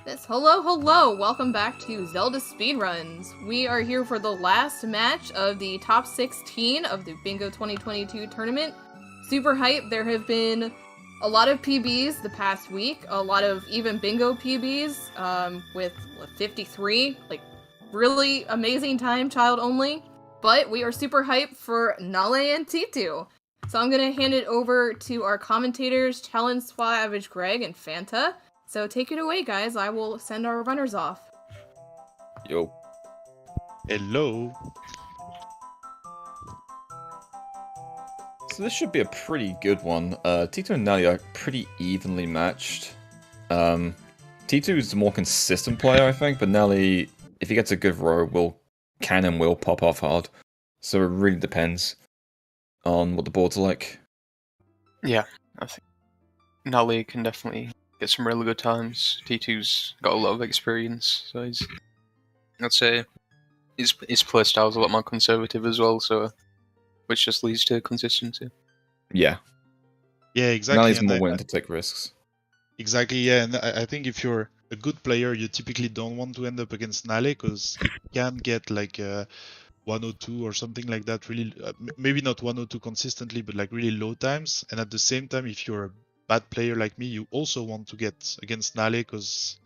Yes, hello! Welcome back to Zelda Speedruns. We are here for the last match of the top 16 of the Bingo 2022 tournament. Super hype. There have been a lot of PBs the past week, a lot of even Bingo PBs, with 53, like, really amazing time, child only. But we are super hyped for Nalle and Titou. So I'm gonna hand it over to our commentators, Challenge Swa, Average Greg, and Fanta. So take it away, guys. I will send our runners off. Yo. Hello. So this should be a pretty good one. Titou and Nalle are pretty evenly matched. Titou is the more consistent player, I think, but Nalle, if he gets a good row, can and will pop off hard. So it really depends on what the boards are like. Yeah, I think Nalle can definitely get some really good times. Titou's got a lot of experience, so I'd say his playstyle's a lot more conservative as well, so which just leads to consistency. Yeah. Yeah, exactly. Nalle's more willing to take risks. Exactly, yeah, and I think if you're a good player, you typically don't want to end up against Nalle, because you can get like 102 or something like that, really, maybe not 102 consistently, but like really low times. And at the same time, if you're a bad player like me, you also want to get against Nalle, because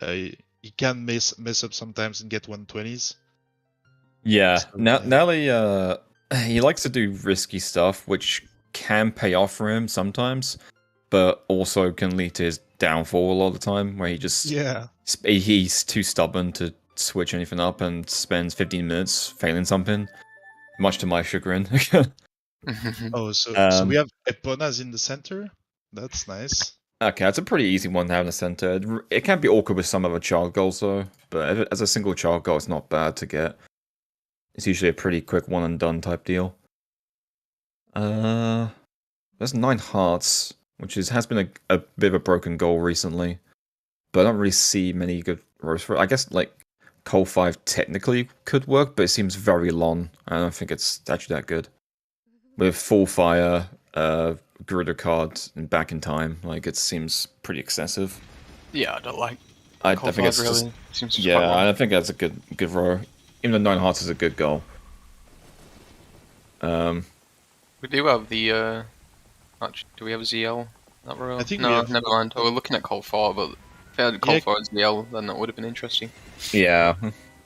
he can mess up sometimes and get 120s. Yeah, So, Nalle, he likes to do risky stuff, which can pay off for him sometimes, but also can lead to his downfall a lot of the time, where he's too stubborn to switch anything up and spends 15 minutes failing something, much to my chagrin. Oh, so we have Eponas in the center? That's nice. Okay, that's a pretty easy one to have in the center. It can be awkward with some other child goals though, but as a single child goal, it's not bad to get. It's usually a pretty quick one and done type deal. There's 9 hearts, which has been a bit of a broken goal recently, but I don't really see many good rows for it. I guess like Coal 5 technically could work, but it seems very long. I don't think it's actually that good. With Full Fire, Gerudo card, and Back in Time, like it seems pretty excessive. Yeah, I don't like. I think it's really just, seems yeah, I don't think that's a good row. Even though 9 hearts is a good goal. We do have the. Actually, do we have a ZL that row? I think no, we have... never mind. Oh, we're looking at Call 4, but if we had Call 4 and ZL, then that would have been interesting. Yeah.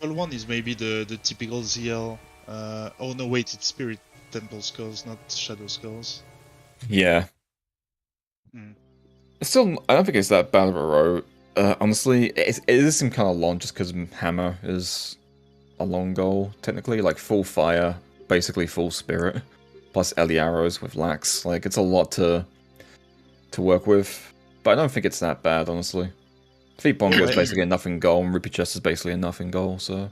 Well, one is maybe the typical ZL. Oh no, wait, it's Spirit Temple Skulls, not Shadow Skulls. Yeah. Still, I don't think it's that bad of a row. Honestly, it does seem kind of long just because Hammer is a long goal, technically. Like, Full Fire, basically full Spirit, plus Ellie Arrows with Lax. Like, it's a lot to work with. But I don't think it's that bad, honestly. Fleet Bongo is basically a nothing goal, and Rupee Chest is basically a nothing goal, so...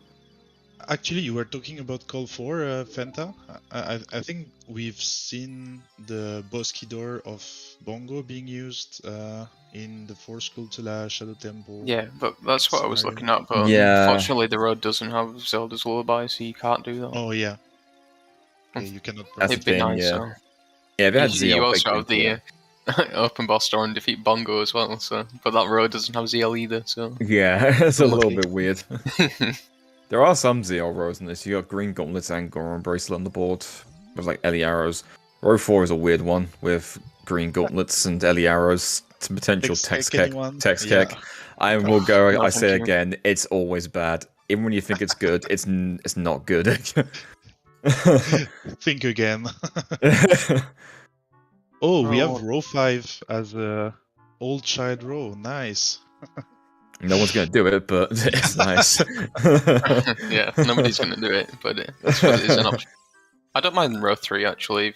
Actually, you were talking about Call 4, Fenta. I think we've seen the Bosky Door of Bongo being used in the Force Cultula Shadow Temple. Yeah, but that's what I was looking at, but yeah. Unfortunately the road doesn't have Zelda's Lullaby, so you can't do that. Oh, yeah. Yeah, you cannot... It'd be nice, yeah. so... Yeah, if it had ZL, you also have the open boss door and defeat Bongo as well, so... But that road doesn't have ZL either, so... Yeah, it's a little bit weird. There are some ZL rows in this. You got Green Gauntlets and Goron Bracelet on the board with like Ellie Arrows. Row 4 is a weird one with Green Gauntlets and Ellie Arrows to potential Text Keck. I will go, No, I say thank you. again, it's always bad. Even when you think it's good, it's not good. Think again. Oh, we have row 5 as a old child row. Nice. No one's going to do it, but it's nice. Yeah, nobody's going to do it, but it's an option. I don't mind row 3, actually.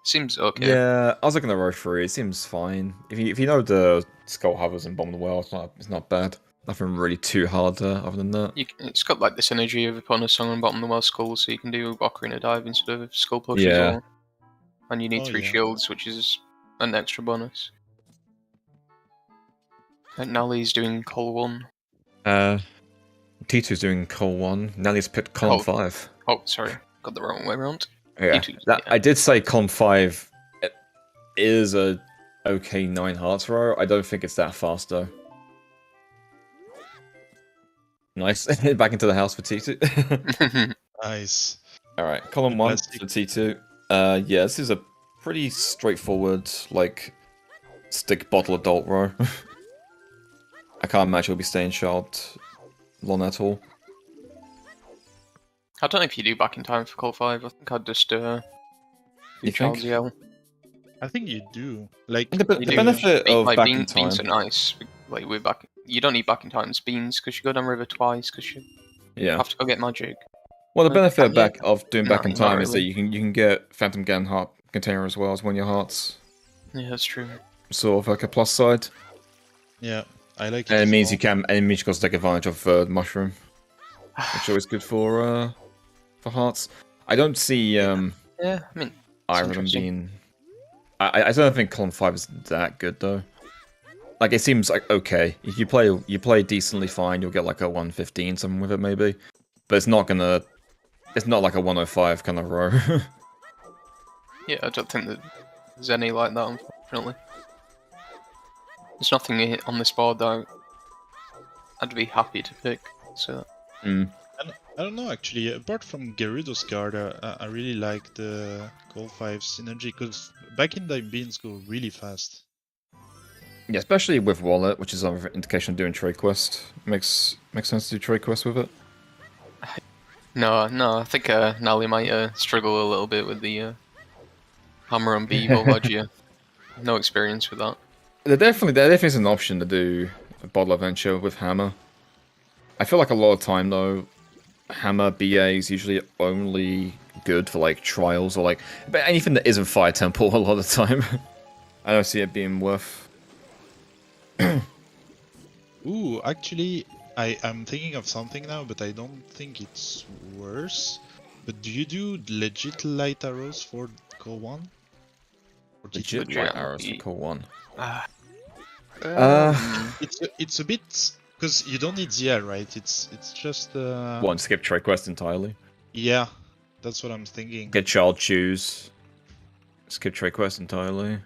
Seems okay. Yeah, I was looking at row 3. It seems fine. If you know the Skull Hovers and Bomb the Well, it's not bad. Nothing really too hard other than that. It's got like this energy of upon a song and bottom of the well skull, so you can do Ocarina Dive instead of Skull Push as Yeah. well. And you need 3 shields, which is an extra bonus. And Nalle's doing Col 1. Titou's doing Col 1. Nalle's picked Column 5. Oh, sorry. Got the wrong way around. Yeah, yeah. I did say Column 5 is a okay 9 hearts row. I don't think it's that fast though. Nice. Back into the house for Titou. Nice. Alright, column 1 Classic. for Titou. Yeah, this is a pretty straightforward, like, stick bottle adult row. I can't imagine he'll be staying sharp long at all. I don't know if you do back in time for call 5. I think I'd just You think? Charles Yell. I think you do. Like The You the do. benefit of Like back in beans time. are nice. Like we're back. You don't need back in time's beans because you go down river twice because you Yeah. have to go get magic. Well, the Like, benefit of yeah. doing No, back in not time is that really. you can get Phantom Gan heart container as well as one of your hearts. Yeah, that's true. Sort of like a plus side. yeah, I like it. And it as means well. you can take advantage of mushroom, which is always good for hearts. I don't see Yeah, I mean, either of them interesting. being. I don't think column 5 is that good though. Like it seems like okay. If you play decently fine, you'll get like a 115 something with it maybe, but it's not like a 105 kind of row. yeah, I don't think that there's any like that, unfortunately. There's nothing on this board that I'd be happy to pick. So I don't know actually. Apart from Gerudo's card, I really like the Call 5 synergy because back in time beans go really fast. Yeah, especially with wallet, which is another indication of doing trade quest. Makes sense to do trade quest with it. no, I think Nalle might struggle a little bit with the hammer and beam or Logia. No experience with that. There definitely is an option to do a bottle adventure with hammer. I feel like a lot of time though, hammer BA is usually only good for like trials or like, but anything that isn't Fire Temple a lot of the time. I don't see it being worth. Ooh, actually, I'm thinking of something now, but I don't think it's worse. But do you do legit light arrows for Call 1? Or Legit Legit light arrows for call 1. It's a bit because you don't need ZL, right? It's just One, skip trade quest entirely. yeah, that's what I'm thinking. Get child choose. Skip trade quest entirely.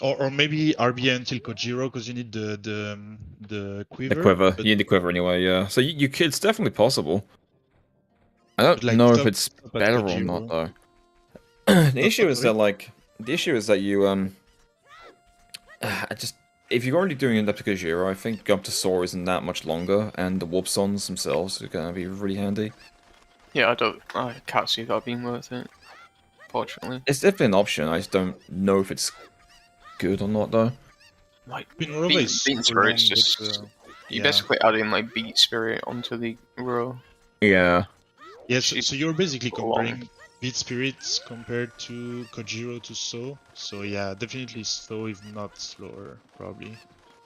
Or maybe RBA until Kojiro because you need the quiver. The quiver. but- You need the quiver anyway, yeah. So it's definitely possible. I don't But, like, know if stop- it's stop at better or Kojiro. not though. The issue is that you I just if you're already doing it up to Kojiro, I think up to Sora isn't that much longer, and the warp sons themselves are gonna be really handy. Yeah, I can't see that being worth it. Fortunately, It's definitely an option. I just don't know if it's good or not though. like Been always Beat super Spirit's long, just but, you yeah. basically add in like Beat Spirit onto the row. Yeah. Yeah, so you're basically long. comparing Beat Spirits compared to Kojiro to So. So yeah, definitely So, if not slower, probably.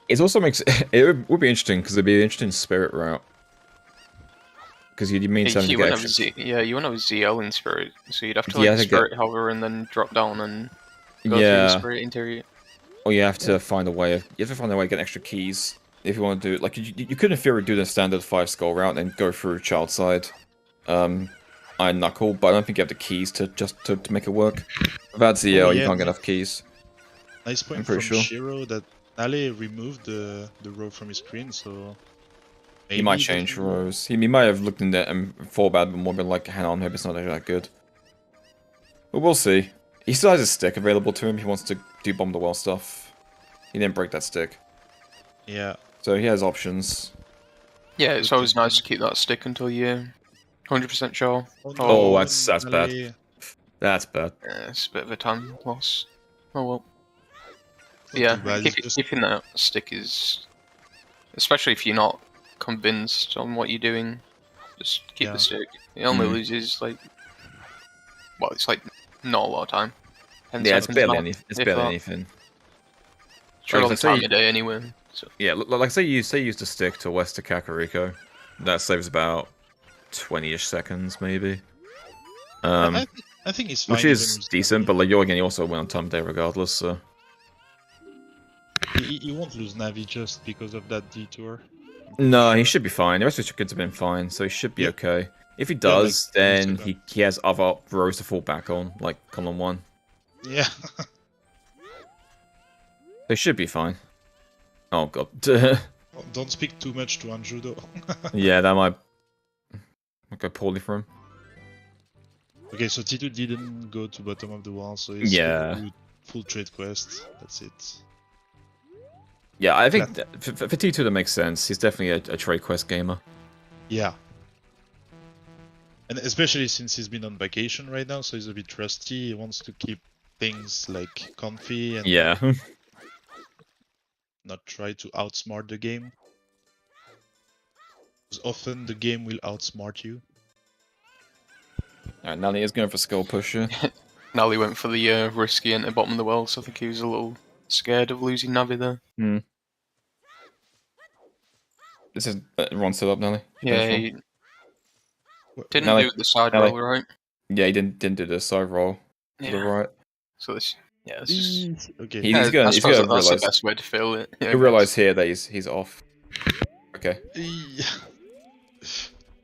It also makes it would be interesting because it'd be an interesting spirit route. Because you'd mean You having to wouldn't get have extra. you wouldn't have ZL in Spirit, so you'd have to Yeah, like I think Spirit hover and then drop down and go through the Yeah. Spirit interior. Or you have to find a way. You have to find a way to get extra keys if you want to do it. Like you could in theory do the standard 5 skull route and then go through child side, Iron Knuckle. But I don't think you have the keys to make it work. Without ZL, you yeah, can't get enough keys. Nice point I'm from pretty sure. Shiro that Nalle removed the row from his screen, so He might maybe change that will- rows. He might have looked in there and thought about it more, been like, hang on, maybe it's not actually that good. But we'll see. He still has a stick available to him. He wants to do bomb the well stuff. He didn't break that stick, Yeah, so he has options. Yeah, it's always nice to keep that stick until you're 100% sure. Oh, that's bad. Nalle- That's bad. It's a bit of a time loss. Oh well. not Yeah, too bad, it's just- keeping that stick is, especially if you're not convinced on what you're doing, just keep Yeah. the stick. It only Mhm. loses like, well, it's like not a lot of time. 10 Yeah, it's seconds barely max, anything. It's if barely that. anything. It's a long Like, say time you- a day anyway. So Yeah, like say you used to stick to west to Kakariko. That saves about 20-ish seconds, maybe. I think it's fine. Which even is with decent, Navi. but like you again, you also win on time day regardless. So He won't lose Navi just because of that detour. no, he should be fine. The rest of his kids have been fine, so he should be Yeah. okay. If he Yeah, does, like, then Zelda. he has other rows to fall back on, like column 1. Yeah. They should be fine. Oh god. Don't speak too much to Anju though. Yeah, that might go poorly for him. Okay, so Titou didn't go to bottom of the wall, so he's Yeah. gonna do full trade quest. That's it. Yeah, I think for Titou that makes sense. He's definitely a trade quest gamer. Yeah. And especially since he's been on vacation right now, so he's a bit rusty. He wants to keep things like comfy and Yeah. not try to outsmart the game. Because often the game will outsmart you. Alright, Nalle is going for skull pusher. Nalle went for the risky enter bottom of the well, so I think he was a little scared of losing Navi there. Hmm. This is Ron still up, Nalle. Yeah, he didn't Nalle, do the side Nalle. roll, right? Yeah, he didn't do the side roll to the right. So this, yeah, it's just. Okay. He's gonna that's realize. the best way to feel it. Yeah, He'll realize here that he's off. Okay. Yeah.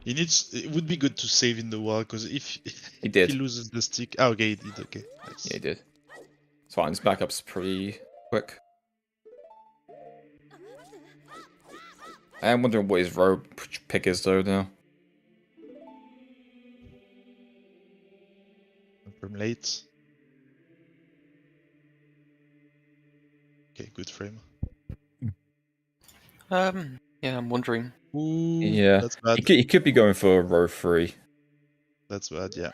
He needs. It would be good to save in the wall because if He did. he loses the stick. Oh, okay, he did. Okay. Nice. Yeah, he did. It's fine. His backup's pretty quick. I am wondering what his row pick is though now. From late. Okay, good frame. Yeah, I'm wondering. Ooh, Yeah, that's bad. he could be going for row 3. That's bad. Yeah.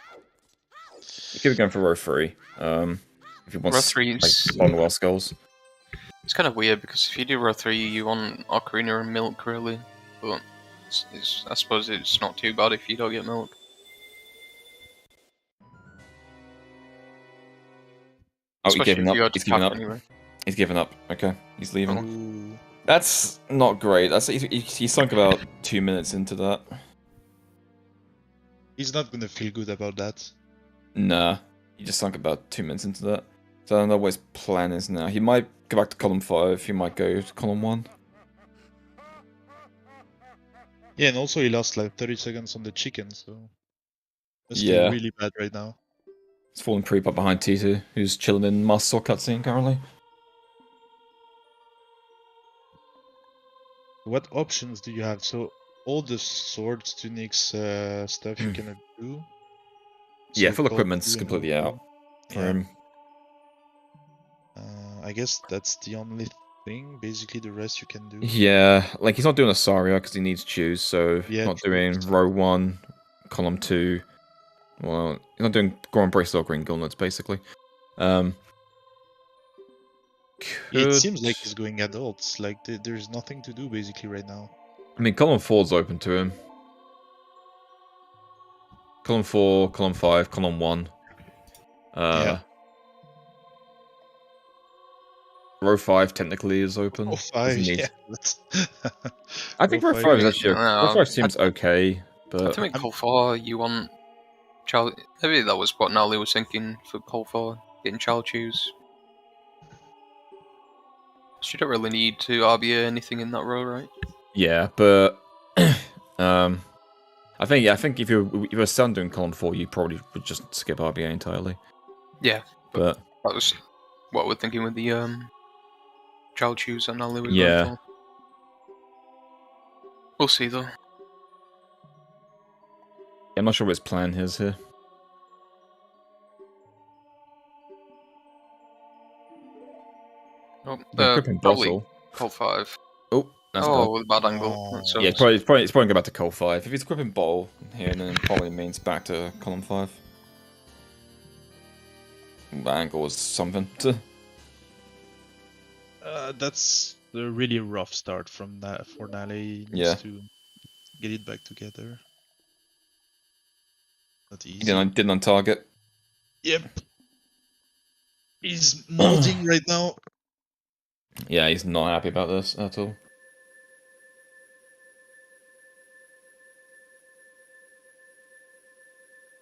He could be going for row 3. If he wants Row 3 is like long well skulls. it's kind of weird because if you do row 3, you want Ocarina and Milk really, but I suppose it's not too bad if you don't get Milk. Oh, he's Especially giving if up. you go to He's giving cap up. anyway. He's giving up. Okay, he's leaving. Ooh. That's not great. That's he sunk about 2 minutes into that. He's not gonna feel good about that. Nah, he just sunk about 2 minutes into that. So I don't know what his plan is now. He might go back to column 5. He might go to column 1. Yeah, and also he lost like 30 seconds on the chicken, so that's Yeah. still really bad right now. He's falling pretty far behind Titou, who's chilling in Master cutscene currently. What options do you have? So all the swords, tunics, stuff you cannot do. Yeah, So full Call equipment's 2 and completely OoT. out for Yeah. him. I guess that's the only thing. Basically, the rest you can do. Yeah, like he's not doing a Saria because he needs to choose, so Yeah, not true. doing row 1, column 2. Well, he's not doing Goron Bracelet or Green Gauntlets, basically. Yeah, it Could- seems like he's going adults. Like there's nothing to do basically right now. I mean, column 4's open to him. Column 4, column 5, column 1. Yeah. Row 5 technically is open. Oh, 5, Doesn't need- yeah. That's- I think row 5 is actually... Row 5 seems okay, I but... think with Call 4 you want Charlie. Maybe that was what Nalle was thinking for Call 4, getting child choose. So you don't really need to RBA anything in that row, right? Yeah, but... I think if you were still doing column 4, you probably would just skip RBA entirely. Yeah, But... that was what we're thinking with the child choose that Nalle was Yeah. going for. We'll see though. I'm not sure what his plan is here. Oh, Gripping probably Bottle. Call 5. Oh, that's Oh, bad. with a bad angle. Oh. That sucks. Yeah, it's probably going to go back to column 5. If he's equipping Bowl here, then it probably means back to column 5. The angle is something. That's a really rough start from that for Nalle. He needs Yeah. to get it back together. Not easy. He didn't on target. Yep. He's molding right now. Yeah, he's not happy about this at all.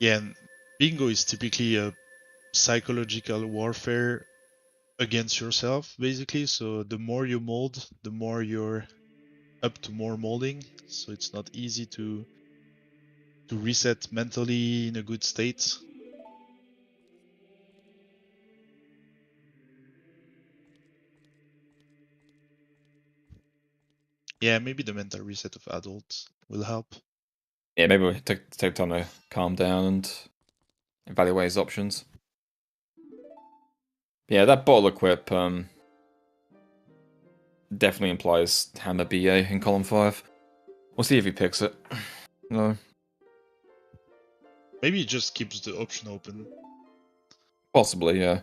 Yeah, and bingo is typically a psychological warfare against yourself, basically. So the more you mold, the more you're up to more molding. So it's not easy to reset mentally in a good state. Yeah, maybe the mental reset of adults will help. Yeah, maybe we take time to calm down and evaluate his options. Yeah, that bottle equip definitely implies Hammer BA in column 5. We'll see if he picks it. No. Maybe it just keeps the option open. Possibly, yeah.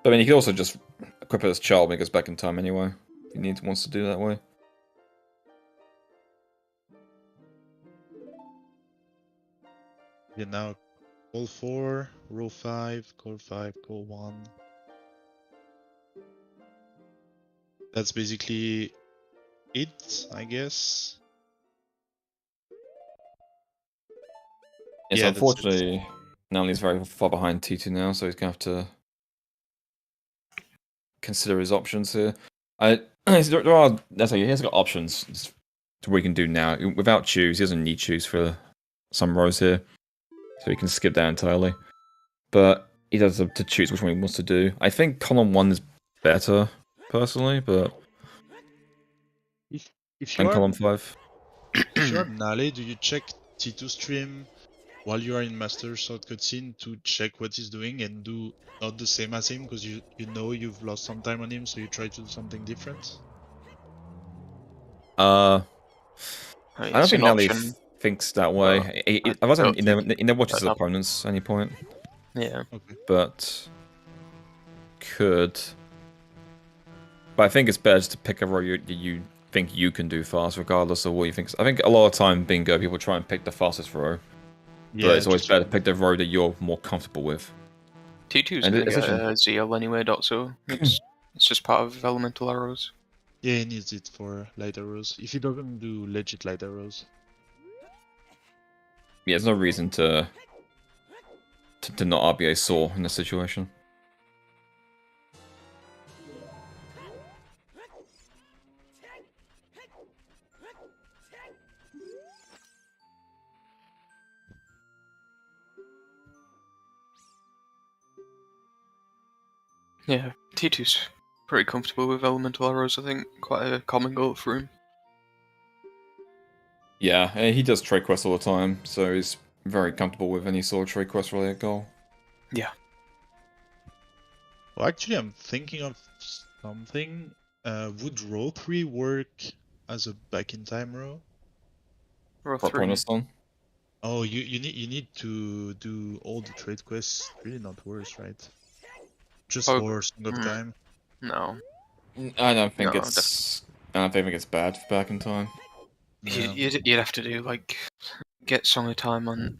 But I mean, he could also just equip it as child when he goes back in time anyway. If he wants to do that way. Yeah, now call 4, roll 5, call 5, call 1. That's basically it, I guess. Yes, Yeah, unfortunately, Nalle's very far behind Titou now, so he's gonna have to consider his options here. There are, that's like, he has got options to what he can do now. Without choose, he doesn't need choose for some rows here, so he can skip that entirely. But he does have to choose which one he wants to do. I think column 1 is better, personally, but if you and are column 5. if you are Nalle, do you check T2 stream while you are in Master Sword cutscene to check what he's doing and do not the same as him because you know you've lost some time on him, so you try to do something different? I don't It's think an Nalle option. think that way. I I wasn't. don't He never watches his that opponents at any point, Yeah. Okay. but could. But I think it's better just to pick a row you think you can do fast, regardless of what you think. I think a lot of time bingo people try and pick the fastest row, but it's always better to pick the row that you're more comfortable with. T2's And gonna it's get actually- a ZL anyway, so it's just part of elemental arrows. Yeah, he needs it for light arrows. If he doesn't do legit light arrows. Yeah, there's no reason to not RBA Saw in this situation. Yeah, T2's pretty comfortable with elemental arrows, I think. Quite a common goal for him. Yeah, he does trade quests all the time, so he's very comfortable with any sort of trade quest related goal. Yeah. Well, actually, I'm thinking of something. Would row 3 work as a back in time row? Row Prop 3. Cornerstone. Oh, you need to do all the trade quests. Really not worse, right? Just for Song of Time. No. I don't think No, it's. I don't think it's bad for back in time. Yeah. You'd have to do, like, get Song of Time on,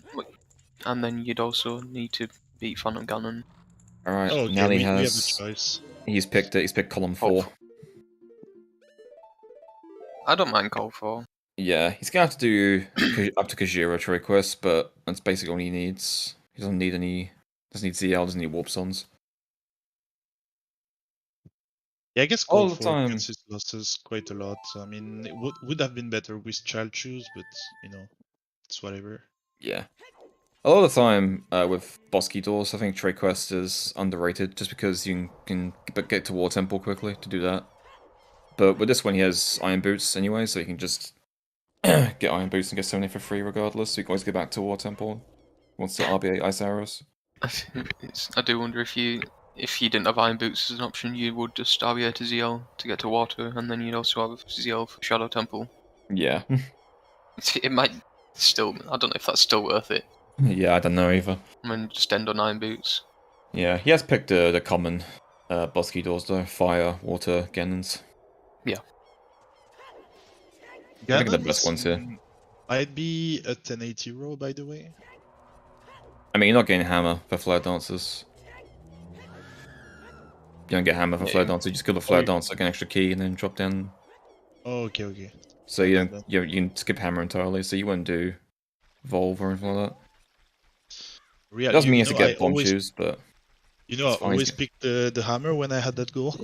and then you'd also need to beat Phantom Ganon. Alright, Oh, okay, now we have a choice. He's picked it. He's picked column 4. I don't mind Call 4. Yeah, he's gonna have to do up to Kajira trade quests, but that's basically all he needs. He doesn't need any. Doesn't need ZL. Doesn't need warp sons. Yeah, I guess All Call the 4 time. cuts his losses quite a lot. I mean, it would have been better with Child Choose, but, you know, it's whatever. Yeah. A lot of the time with Bosky Doors, I think trade quest is underrated just because you can get to War Temple quickly to do that. But with this one, he has Iron Boots anyway, so he can just get Iron Boots and get 70 for free regardless. So you can always get back to War Temple once the RBA Ice Arrows. I do wonder if you didn't have Iron Boots as an option, you would just RBA to ZL to get to water, and then you'd also have ZL for Shadow Temple. Yeah. It might still. I don't know if that's still worth it. Yeah, I don't know either. I mean, just end on Iron Boots. Yeah, he has picked the common Bosky Doors though. Fire, Water, Genons. Yeah. I think the best ones here. Might be a 1080 row, by the way. I mean, you're not getting Hammer for Flare Dancers. You don't get Hammer for Flare Dancer, you just kill the Flare Dancer, get an extra key, and then drop down. Oh, okay. So you can skip Hammer entirely, so you wouldn't do Volve or anything like that. It doesn't mean you have to get Bomb Shoes, but... You know, I always picked the Hammer when I had that goal.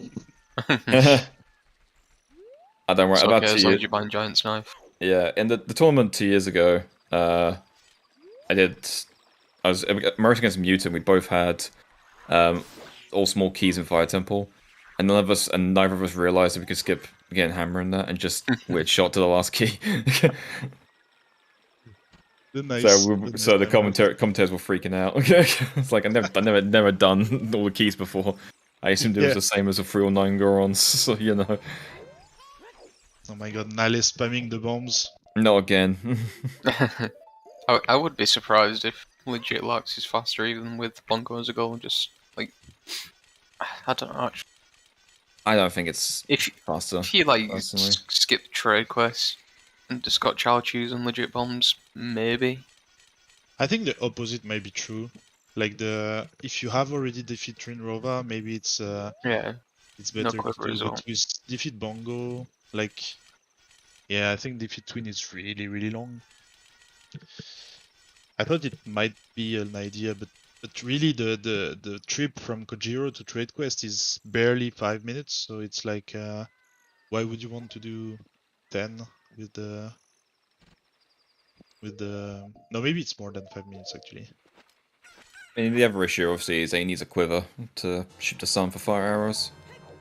I don't worry, about 2 as long as you're buying Giant's Knife. Yeah, in the tournament 2 years ago, I was immersed against Mutant. We both had all small keys in Fire Temple, and neither of us realized that we could skip getting hammer in that, and just weird shot to the last key. The nice, so the hammer. commentators were freaking out. It's like I've never done all the keys before. I assumed it was the same as the 309 Gorons, so you know. Oh my god, Nalle spamming the bombs. Not again. I would be surprised if legit Lux is faster even with Bongo as a goal. Just like I don't know. I don't think it's If faster. if you like personally. skip the trade quest and just got Chow Chews and legit bombs, maybe. I think the opposite might be true. Like if you have already defeat Trinrova, maybe it's Yeah. it's better to quicker do. as But well. with defeat Bongo, like yeah, I think defeat Twin is really long. I thought it might be an idea, but really the trip from Kojiro to Trade Quest is barely 5 minutes, so it's like why would you want to do 10 with the no, maybe it's more than 5 minutes actually. I mean, the other issue obviously is he needs a quiver to shoot the sun for fire arrows.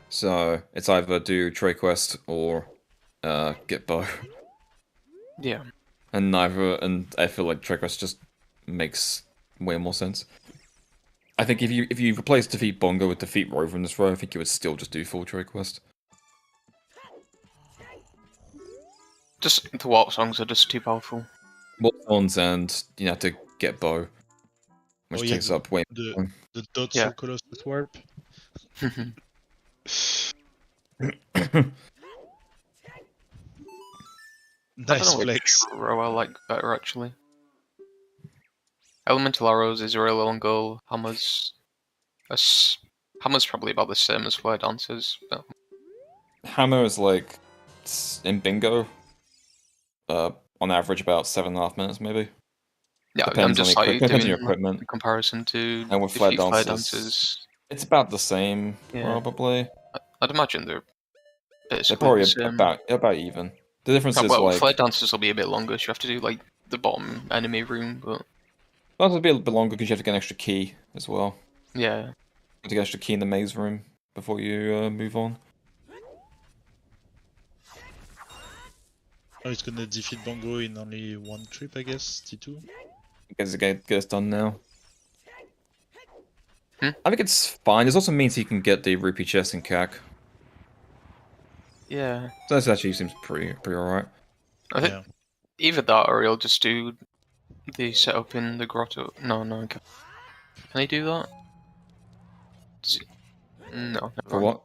So it's either do trade quest or get bow. Yeah. And I feel like trade quest just makes way more sense. I think if you replace defeat Bongo with defeat Rover in this row, I think you would still just do full trade quest. Just the warp songs are just too powerful. More ones and you have to get bow, which Oh, yeah, takes up way the more. the Dotso Yeah. Colossus Warp. I don't Nice know which flex. row I like better actually. Elemental arrows is a really long goal. Hammer's probably about the same as flare dancers, but Hammer is like in bingo. On average about 7.5 minutes maybe. yeah, I'm Depends on just the like equipment. Depends on doing your equipment. the comparison to And with flare defeat flare dancers, dancers. it's about the same Yeah. probably. I'd imagine they're They're basically probably the same. about even. The difference is Well, like flare dancers will be a bit longer, so you have to do like the bottom enemy room, but well, it'll be a bit longer because you have to get an extra key as well. yeah. You have to get an extra key in the maze room before you move on. Oh, it's gonna defeat Bongo in only one trip, I guess. Titou. Get us done now. Hmm? I think it's fine. This also means he can get the rupee chest in CAC. Yeah. So this actually seems pretty alright. I think Yeah. either that or he'll just do the setup in the grotto. No, can he do that? No, never For mind. what?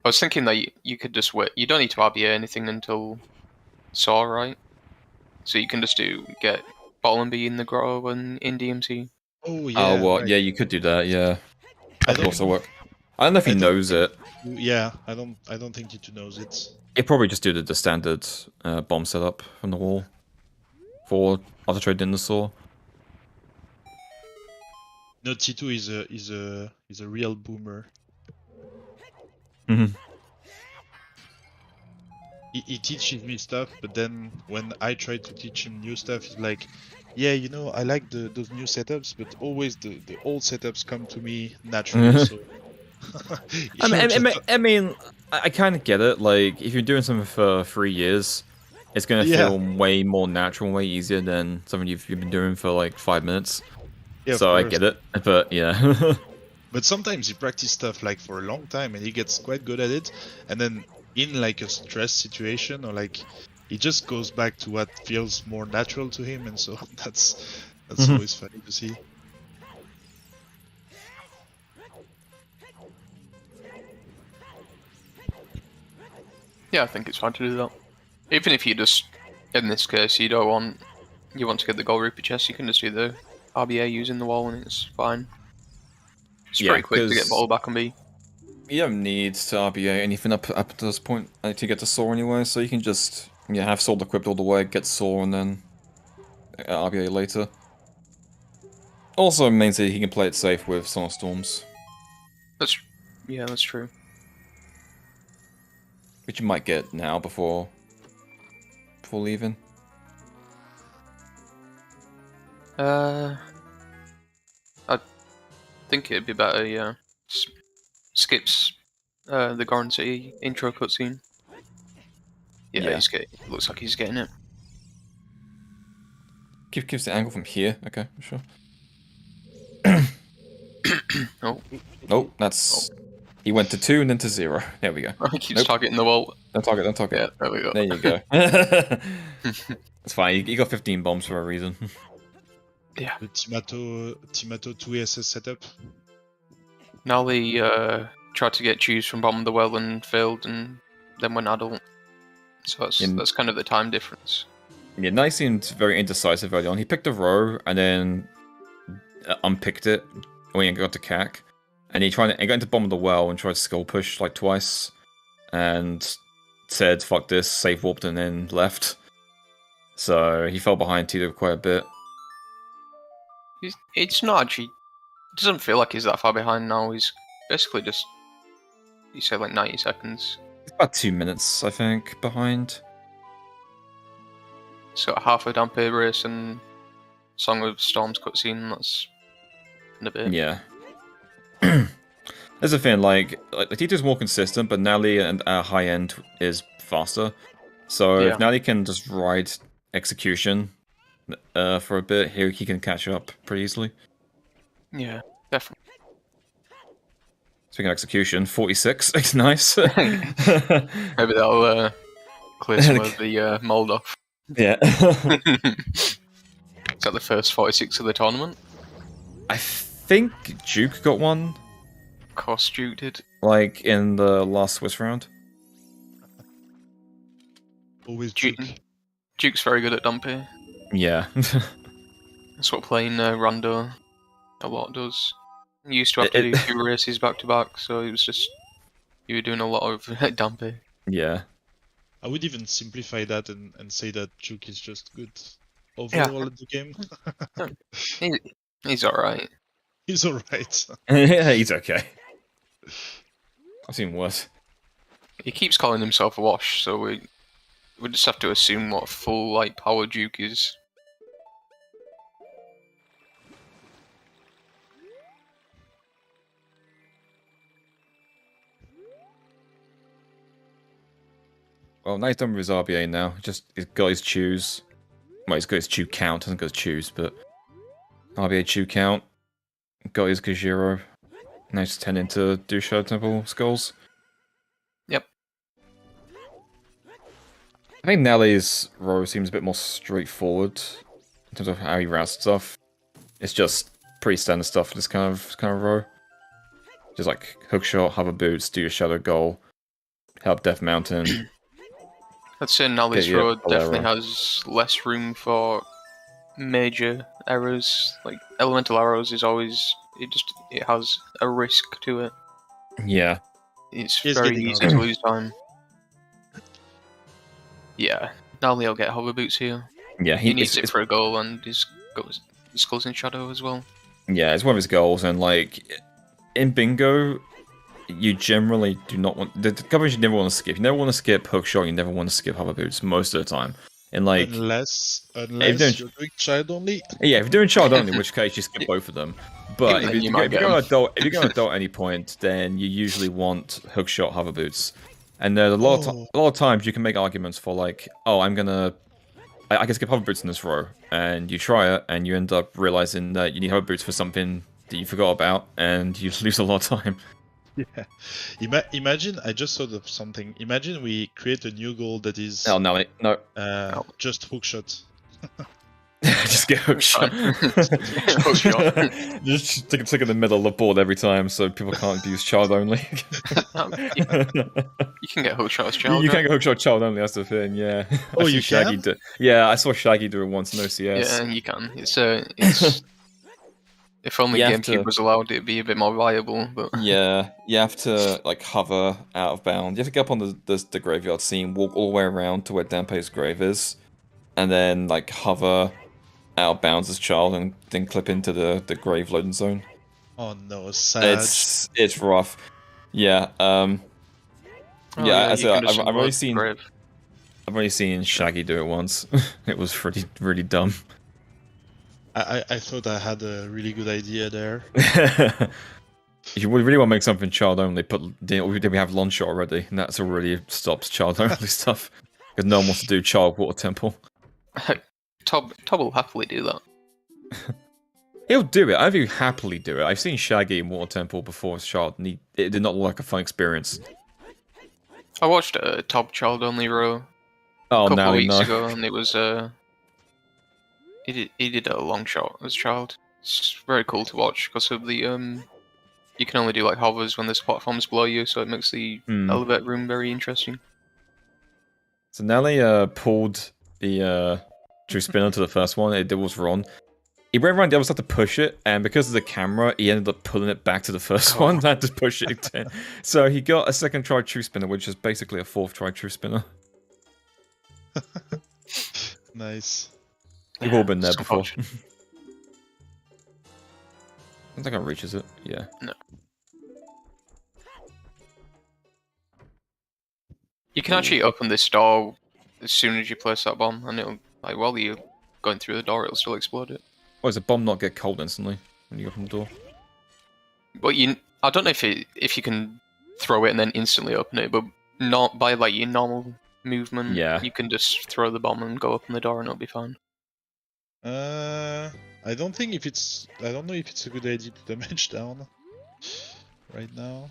I was thinking that you could just wait. You don't need to RBA anything until Saw, right? So you can just get Bottom B in the grotto and in DMC. Oh yeah. Oh well, right. yeah, you could do that. Yeah, I that could don't. also work. I don't know if he I don't knows think- it. Yeah, I don't think Titou knows it. He'd probably just do the standard bomb setup from the wall for auto trade dinosaur. No, Titou is a real boomer. Mhm. He teaches me stuff, but then when I try to teach him new stuff, he's like, "Yeah, you know, I like those new setups, but always the old setups come to me naturally." So. I mean, I kind of get it. Like, if you're doing something for 3 years, it's gonna Yeah. feel way more natural, way easier than something you've been doing for like 5 minutes. Yeah, of So I course. get it, but yeah. But sometimes he practices stuff like for a long time and he gets quite good at it, and then in like a stress situation or like he just goes back to what feels more natural to him, and so that's Mhm. always funny to see. Yeah, I think it's fine to do that. Even if you just, in this case, you want to get the gold rupee chest, you can just do the RBA using the wall and it's fine. It's Yeah, pretty quick to 'cause- get bottle back on B. You don't need to RBA anything up to this point to get to Saw anyway, so you can just have Sword equipped all the way, get Saw, and then RBA later. Also means that he can play it safe with Summer Storms, That's true. which you might get now before leaving. I think it'd be better, yeah. Skips the Garden City intro cutscene. Yeah, looks like he's getting it. Gives the angle from here. Okay, sure. Oh. Nope, that's... He went to 2 and then to 0. There we go. He keeps targeting the wall. Don't target. Yeah, there we go. There you go. It's fine, you got 15 bombs for a reason. Yeah. The Timato 2 SS setup. Nalle tried to get Jews from bottom of the well and failed, and then went adult. So that's kind of the time difference. Yeah, Nalle seemed very indecisive early on. He picked a row and then unpicked it when he got to CAC. And he got into bottom of the well and tried to skull push like twice. And said, fuck this, save warped and then left. So he fell behind Titou quite a bit. It's not actually... It doesn't feel like he's that far behind now. He's basically just... You said like 90 seconds. It's about 2 minutes, I think, behind. He's got half a Dampe race and Song of Storms cutscene. That's in a bit. Yeah. There's a thing, like Titou's more consistent, but Nalle and our high end is faster. So if Nalle can just ride execution for a bit, he can catch up pretty easily. Yeah, definitely. Speaking of execution, 46, it's nice. Maybe that'll clear some of the mold off. Yeah. Is that the first 46 of the tournament? I think Duke got one. Of course Duke did. Like in the last Swiss round. Always Duke. Duke's very good at Dampe. Yeah. That's what playing Rando a lot does. You used to have to do 2 races back to back, so it was just... You were doing a lot of Dampe. Yeah. I would even simplify that and say that Duke is just good overall at the game. He's alright. He's alright. Yeah, he's okay. I've seen worse. He keeps calling himself a wash, so we just have to assume what full light power Duke is. Well, now he's done with his RBA now. He's got his chews. Well, he's got his chew count. Hasn't got his chews, but RBA chew count. Got his Gajiro. Now he's tending to do Shadow Temple skulls. Yep. I think Nalle's row seems a bit more straightforward in terms of how he routes stuff. It's just pretty standard stuff for this kind of row. Just like hookshot, hover boots, do your shadow goal, help Death Mountain. I'd say Nalle's row definitely has less room for major errors. Like elemental arrows is always it has a risk to it. Yeah. It's very easy to lose time. Yeah, Nalle will get hover boots here. Yeah, he needs it for a goal, and his skull's in shadow as well. Yeah, it's one of his goals, and like in bingo, you generally do not want the coverage you never want to skip. You never want to skip hookshot. You never want to skip hover boots most of the time. And like unless you're doing child only. Yeah, if you're doing child only, in which case you skip both of them. But if you're going adult at any point, then you usually want hookshot hover boots. And there's a lot of times you can make arguments for like, oh, I can skip hover boots in this row, and you try it, and you end up realizing that you need hover boots for something that you forgot about, and you lose a lot of time. Yeah. Imagine, I just thought of something. Imagine we create a new goal that is... Oh, no. Just hookshot. Just get hookshot. Just stick in the middle of the board every time so people can't use child only. You can get hookshot as child. You can get hookshot child only, that's the thing, yeah. Oh, you can? Yeah, I saw Shaggy do it once in OCS. Yeah, you can. It's if only GameCube was allowed, it'd be a bit more viable. But yeah, you have to like hover out of bounds. You have to get up on the graveyard scene, walk all the way around to where Dampe's grave is, and then like hover out of bounds as child, and then clip into the grave loading zone. Oh no, sad. It's rough. Yeah. I've only seen Shaggy do it once. It was really dumb. I thought I had a really good idea there. If you really want to make something child only, we have launch shot already, and that's already stops child only stuff. Because no one wants to do Child Water Temple. Tob will happily do that. He'll do it. I think he'll happily do it. I've seen Shaggy in Water Temple before as a child, and it did not look like a fun experience. I watched a Tob Child Only row Oh, a couple now of you weeks know. ago, and it was he did a long shot as a child. It's very cool to watch because of the you can only do like hovers when there's platforms below you, so it makes the elevator room very interesting. So Nalle pulled the true spinner to the first one. It was wrong. He went around the other side to push it, and because of the camera, he ended up pulling it back to the first one. Had to push it again. So he got a second try true spinner, which is basically a fourth try true spinner. Nice. We've all been there It's before. unfortunate. I don't think it reaches it. Yeah. No. You can actually open this door as soon as you place that bomb, and it'll, like, while you're going through the door, it'll still explode it. Why does a bomb not get cold instantly when you open the door? But I don't know if you can throw it and then instantly open it, but not by like your normal movement. Yeah. You can just throw the bomb and go open the door, and it'll be fine. I don't think if it's. I don't know if it's a good idea to damage down right now.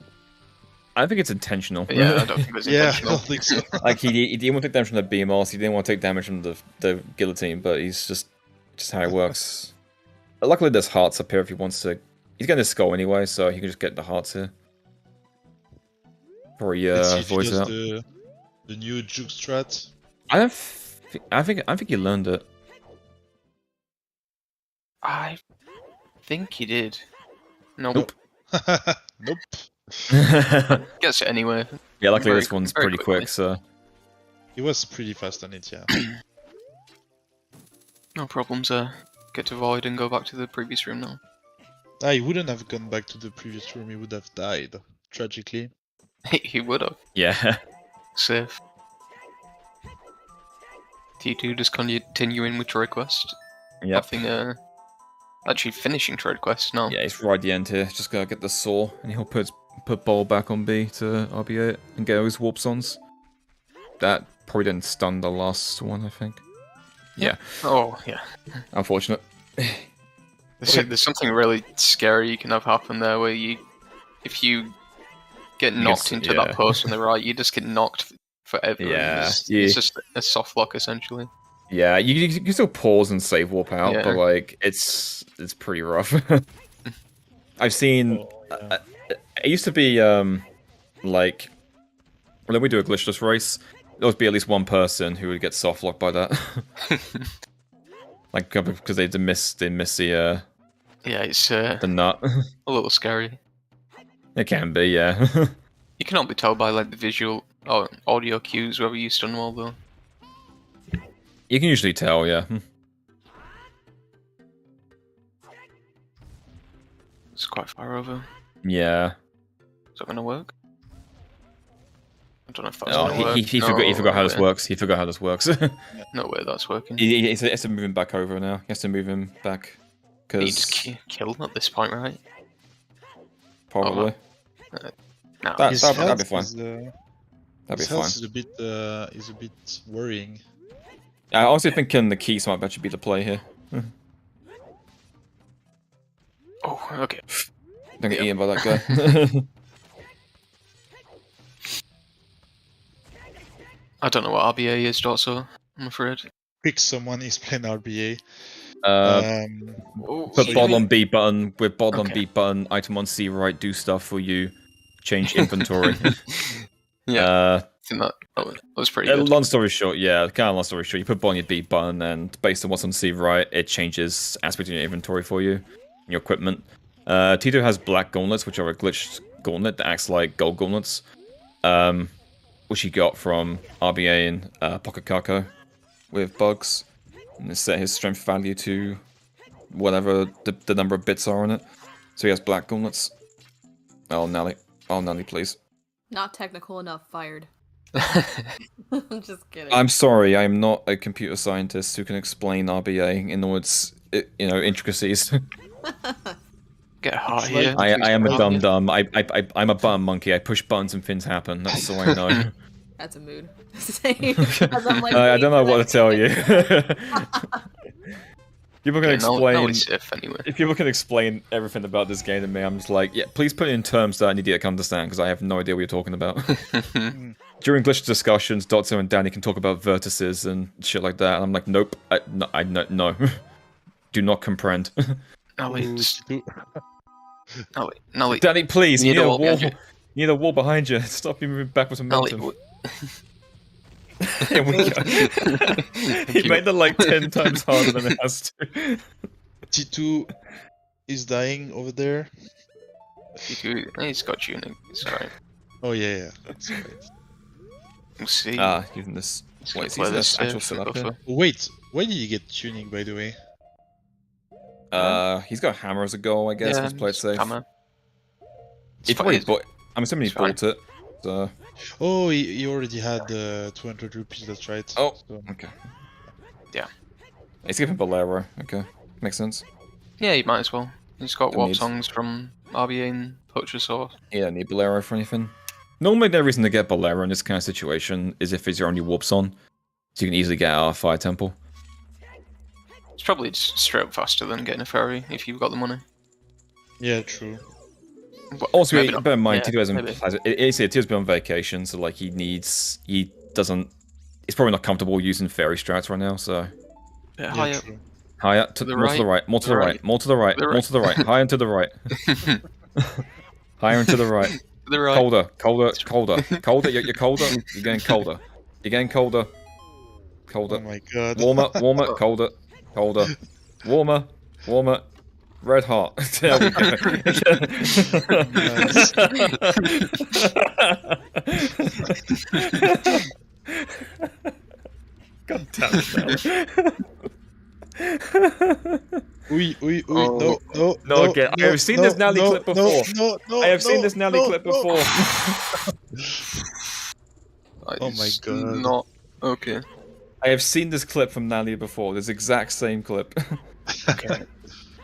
I think it's intentional. But yeah, I don't think it's Yeah, I intentional. don't think so. Like he didn't want to take damage from the BMOS, he didn't want to take damage from the guillotine, but he's just how it works. Luckily there's hearts up here if he wants to. He's getting his skull anyway, so he can just get the hearts here. Before he Let's see if he voids does out. the new juke strat. I think he learned it. I think he did. Nope. Nope. Gets it anyway. Yeah, luckily Very- this one's very pretty quickly. quick, so He was pretty fast on it, yeah. No problems. Get to void and go back to the previous room now. He wouldn't have gone back to the previous room, he would have died, tragically. He would have. yeah. Safe. T2 just continuing with trade quest. Yep. Nothing. Actually finishing trade quest now. Yeah, he's right at the end here. Just gotta get the saw, and he'll put ball back on B to RBA it and get his warp sons. That probably didn't stun the last one, I think. Yeah, Oh yeah. unfortunate. There's something really scary you can have happen there, where if you get knocked into yeah. that post on the right, you just get knocked forever. Yeah, It's yeah. just a soft lock essentially. Yeah, you can still pause and save warp out, Yeah. but like it's pretty rough. I've seen. It used to be like when we do a glitchless race, there would be at least one person who would get soft locked by that. Like because they miss the Yeah, it's the nut. a little scary. It can be, yeah. You cannot be told by like the visual or audio cues whether you stun well though. You can usually tell, yeah. It's quite far over. Yeah. Is that gonna work? I don't know if that's Oh, gonna work. he No, forgot how this way. works. He forgot how this works. No way that's working. he has to move him back over now. He has to move him back. He just Because kill him at this point, right? probably. No. That- His that'd be health fine. is, That'd be his fine. health is a bit worrying. I honestly think the keys might actually be the play here. Oh, okay. Don't get eaten by that guy. I don't know what RBA is, Dotso. I'm afraid. Pick someone, he's playing RBA. Put So bottle you- on B button, with bottle on Okay. B button, item on C right, do stuff for you, change inventory. Yeah, I think that was pretty good. Long story short, yeah, kind of long story short, you put bottle on your B button, and based on what's on C right, it changes aspect of your inventory for you, your equipment. Titou has black gauntlets, which are a glitched gauntlet that acts like gold gauntlets, which he got from RBA and Pocket Kako with bugs. And it set his strength value to whatever the number of bits are on it. So he has black gauntlets. Oh, Nalle. Oh, Nalle, please. Not technical enough, fired. I'm just kidding. I'm sorry, I am not a computer scientist who can explain RBA in all its, intricacies. Get a heart It's here. like- I am a Yeah. dumb. I'm a button monkey. I push buttons and things happen. That's all I know. That's a mood. As I'm, like, I don't know what to tell you. People can Okay, explain. Nalle's safe anyway. If people can explain everything about this game to me, I'm just like, yeah, please put it in terms that an idiot can understand, because I have no idea what you're talking about. During glitch discussions, Dotso and Danny can talk about vertices and shit like that, and I'm like, nope, no. Do not comprehend. Nalle, Danny, please, you need a wall. behind you. You need a wall behind you. Stop you moving backwards and Nalle, momentum. Here we go. He made it like 10 times harder than it has to. Titou is dying over there. he's got tuning. It's alright. Oh yeah. That's right. We'll see. Using this. He's Wait, gonna play is this this actual safe setup here? buffer. Wait, why did you get tuning, by the way? He's got hammer as a goal, I guess. Yeah, Let's play it safe. hammer. He probably bought. I'm assuming he it's fine. bought it. So. Oh, he already had 200 rupees, that's right. Oh, So. okay. Yeah. He's giving Bolero. Okay, makes sense. Yeah, you might as well. He's got Don't warp need- songs from RBA and Poacher Sauce. You don't need Bolero for anything. Normally, the reason to get Bolero in this kind of situation is if it's your only warps on, so you can easily get out of Fire Temple. It's probably just straight up faster than getting a ferry if you've got the money. Yeah, true. But Also, maybe not. bear in mind, Yeah, Titou hasn't. maybe. Tito's been on vacation, so like he doesn't. He's probably not comfortable using fairy strats right now. So Bit Yeah, higher. true. higher, To the more to the right, more to the right, more to the right, To the more to the right, higher and to the right, higher and to the right. To the right. Colder. You're colder. You're getting colder. You're getting colder. Oh my god. Warmer, colder, warmer, red hot. There we go. Nice. God damn it. Oui, Oh. no, again. I have seen this Nalle clip before. No, I have seen this Nalle clip before. Oh my It's god. Not okay. I have seen this clip from Nalle before. This exact same clip. Okay.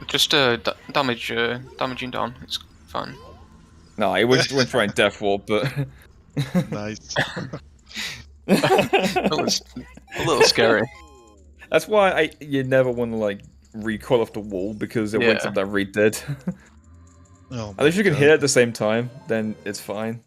Just damaging down. It's fine. No, it went for a death wall, but Nice. That was a little scary. that's why you never want to like recoil off the wall because it wakes Yeah. up that reed dead. Oh my Unless you can god. hit at the same time, then it's fine.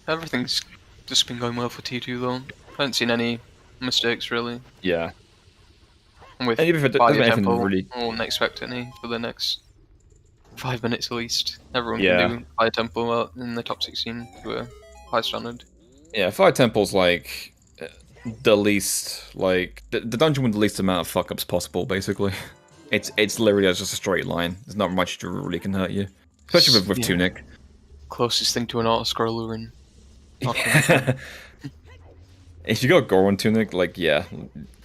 Everything's just been going well for T2 though. I haven't seen any mistakes really. Yeah. And with And even if it Fire doesn't have anything Temple, really- I wouldn't expect any for the next 5 minutes at least. Everyone Yeah. can do Fire Temple out in the top 16 to a high standard. Yeah, Fire Temple's like the least like the dungeon with the least amount of fuck ups possible. Basically, it's literally just a straight line. There's not much that really can hurt you, especially with Yeah. Tunic. Closest thing to an auto scroller in. If you got Goron Tunic, like yeah,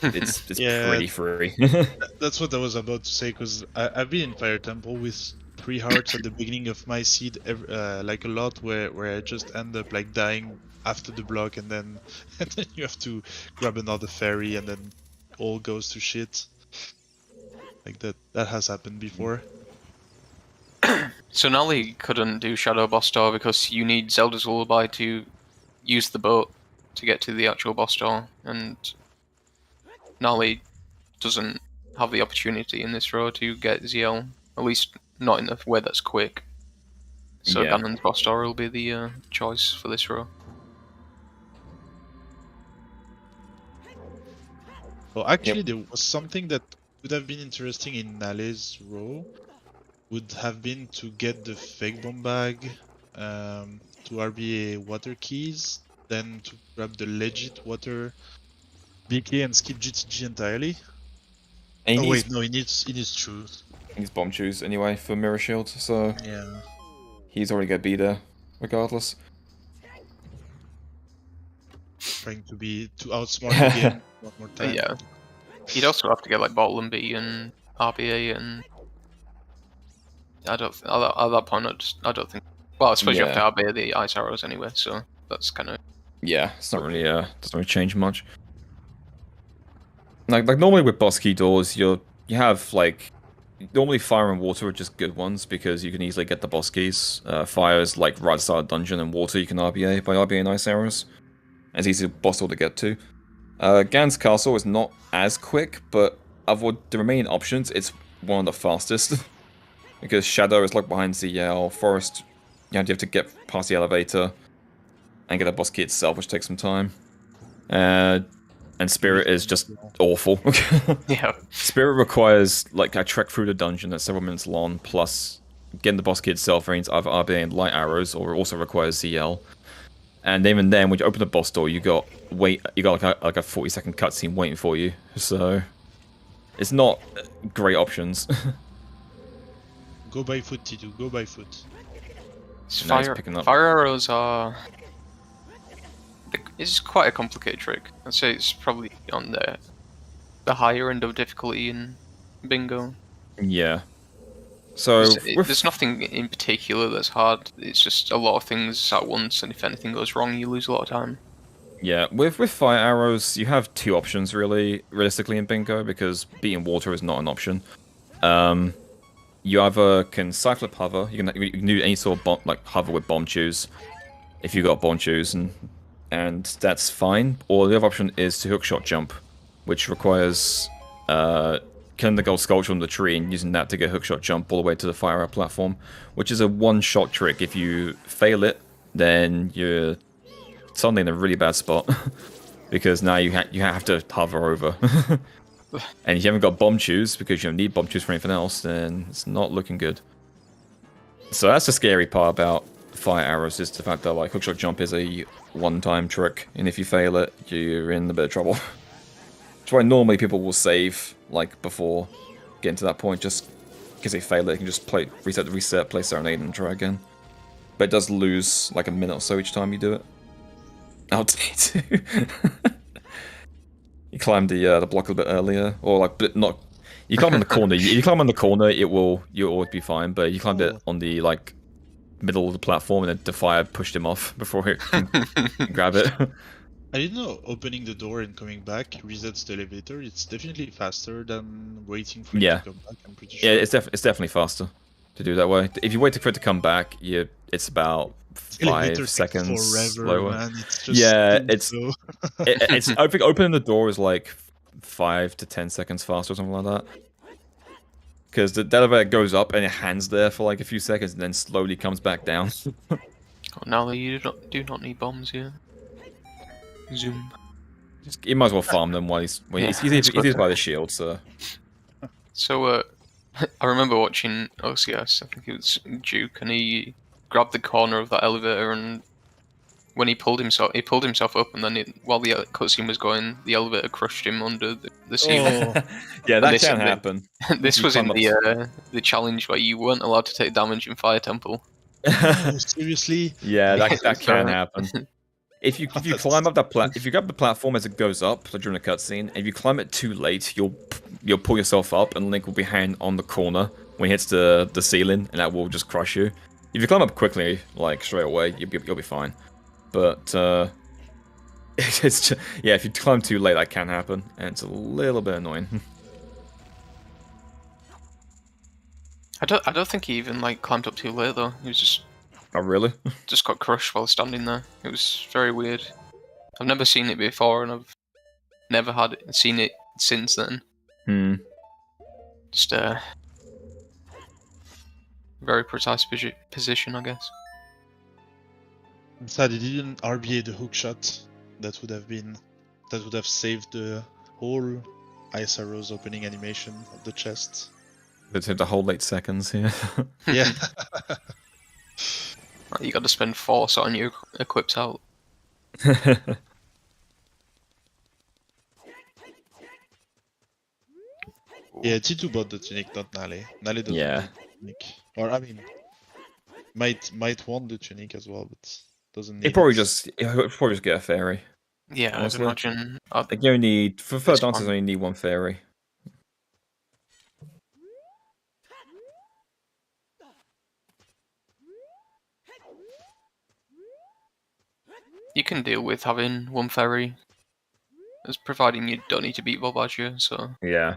it's Yeah. pretty free. That's what I was about to say, because I've been in Fire Temple with 3 hearts at the beginning of my seed, like a lot, where I just end up like dying after the block, and then you have to grab another fairy, and then all goes to shit. Like that has happened before. So Nalle couldn't do Shadow Boss Door because you need Zelda's Lullaby to use the boat to get to the actual boss door, and Nalle doesn't have the opportunity in this row to get ZL, at least not in a way that's quick. So Yeah. Ganon's boss door will be the choice for this row. Well, actually, there was something that would have been interesting in Nalle's row. Would have been to get the fake bomb bag, to RBA water keys, then to grab the legit water BK and skip GTG entirely. And Oh he wait, no, he needs truth. needs bomb shoes anyway for Mirror Shield, so Yeah. he's already gonna be there regardless. Trying to outsmart the game one more time. Yeah. He'd also have to get like Bottle and B and RBA, and at that point I don't think. Well, I suppose you have to RBA the ice arrows anyway, so that's kind of Yeah, it's not really doesn't really change much. Like normally with boss key doors, you have like normally fire and water are just good ones because you can easily get the boss keys. Fire is like right side of dungeon, and water you can RBA by RBA ice arrows. It's easy boss door to get to. Gan's Castle is not as quick, but of the remaining options, it's one of the fastest. Because Shadow is locked behind ZL, Forest, you have to get past the elevator and get a boss key itself, which takes some time. And Spirit is just awful. Yeah. Spirit requires like a trek through the dungeon that's several minutes long, plus getting the boss key itself means either RBA and light arrows, or it also requires ZL. And even then, when you open the boss door, you got like a 40-second cutscene waiting for you. So it's not great options. Go by foot, Titou. Go by foot. Fire arrows are. It's quite a complicated trick. I'd say it's probably on the higher end of difficulty in bingo. Yeah. So there's nothing in particular that's hard. It's just a lot of things at once, and if anything goes wrong, you lose a lot of time. Yeah, with fire arrows, you have two options really, realistically in bingo, because beating water is not an option. You either can cyclip hover, you can do any sort of like hover with bomb choose, if you got bomb choose, and that's fine. Or the other option is to hookshot jump, which requires killing the gold sculpture on the tree and using that to get hookshot jump all the way to the fire arrow platform, which is a one-shot trick. If you fail it, then you're suddenly in a really bad spot because now you have to hover over. And if you haven't got bomb choose because you don't need bomb choose for anything else, then it's not looking good. So that's the scary part about fire arrows, is the fact that like hookshot jump is a one-time trick, and if you fail it, you're in a bit of trouble. That's why normally people will save like before getting to that point, just because they fail it, they can just reset, play Serenade, and try again. But it does lose like a minute or so each time you do it. Oh, Titou. You climbed the block a bit earlier, or like, but not. You climb on the corner. You climb on the corner, you'll always be fine. But you climbed it on the like middle of the platform, and then the fire pushed him off before he can grab it. I didn't know opening the door and coming back resets the elevator. It's definitely faster than waiting for it to come back. I'm pretty sure. Yeah, it's definitely faster to do that way. If you wait for it to come back, it's about 5 seconds slower. Man. It's just it's I think opening the door is like 5 to 10 seconds faster or something like that. Because the elevator goes up and it hangs there for like a few seconds and then slowly comes back down. Oh, Nalle, you do not need bombs here. Zoom. You might as well farm them while he's easy by the shield. So I remember watching OCS. I think it was Duke, and he grabbed the corner of that elevator, and when he pulled himself up, and then while the cutscene was going, the elevator crushed him under the ceiling. Oh. Yeah, that can happen. This was in the challenge where you weren't allowed to take damage in Fire Temple. Oh, seriously? Yeah, that can happen. If you climb up if you grab the platform as it goes up during the cutscene, if you climb it too late, you'll pull yourself up, and Link will be hanging on the corner when he hits the ceiling, and that will just crush you. If you climb up quickly, like straight away, you'll be fine. But it's just, yeah, if you climb too late, that can happen, and it's a little bit annoying. I don't think he even like climbed up too late though. He was just. Oh really? Just got crushed while standing there. It was very weird. I've never seen it before, and I've never seen it since then. Just very precise position, I guess. I'm sad he didn't RBA the hookshot. That would have saved the whole ice arrows opening animation of the chest. The whole 8 seconds here. Yeah. You got to spend force on your equipped out. Yeah, Titou bought the tunic, not Nalle. Nalle doesn't want the tunic. Or I mean, might want the tunic as well, but doesn't need. He'll probably just get a fairy. Yeah, honestly. I'd imagine. I think you only need for third dancers only need 1 fairy. you can deal with having one ferry, as providing you don't need to beat Volbadger. So Yeah.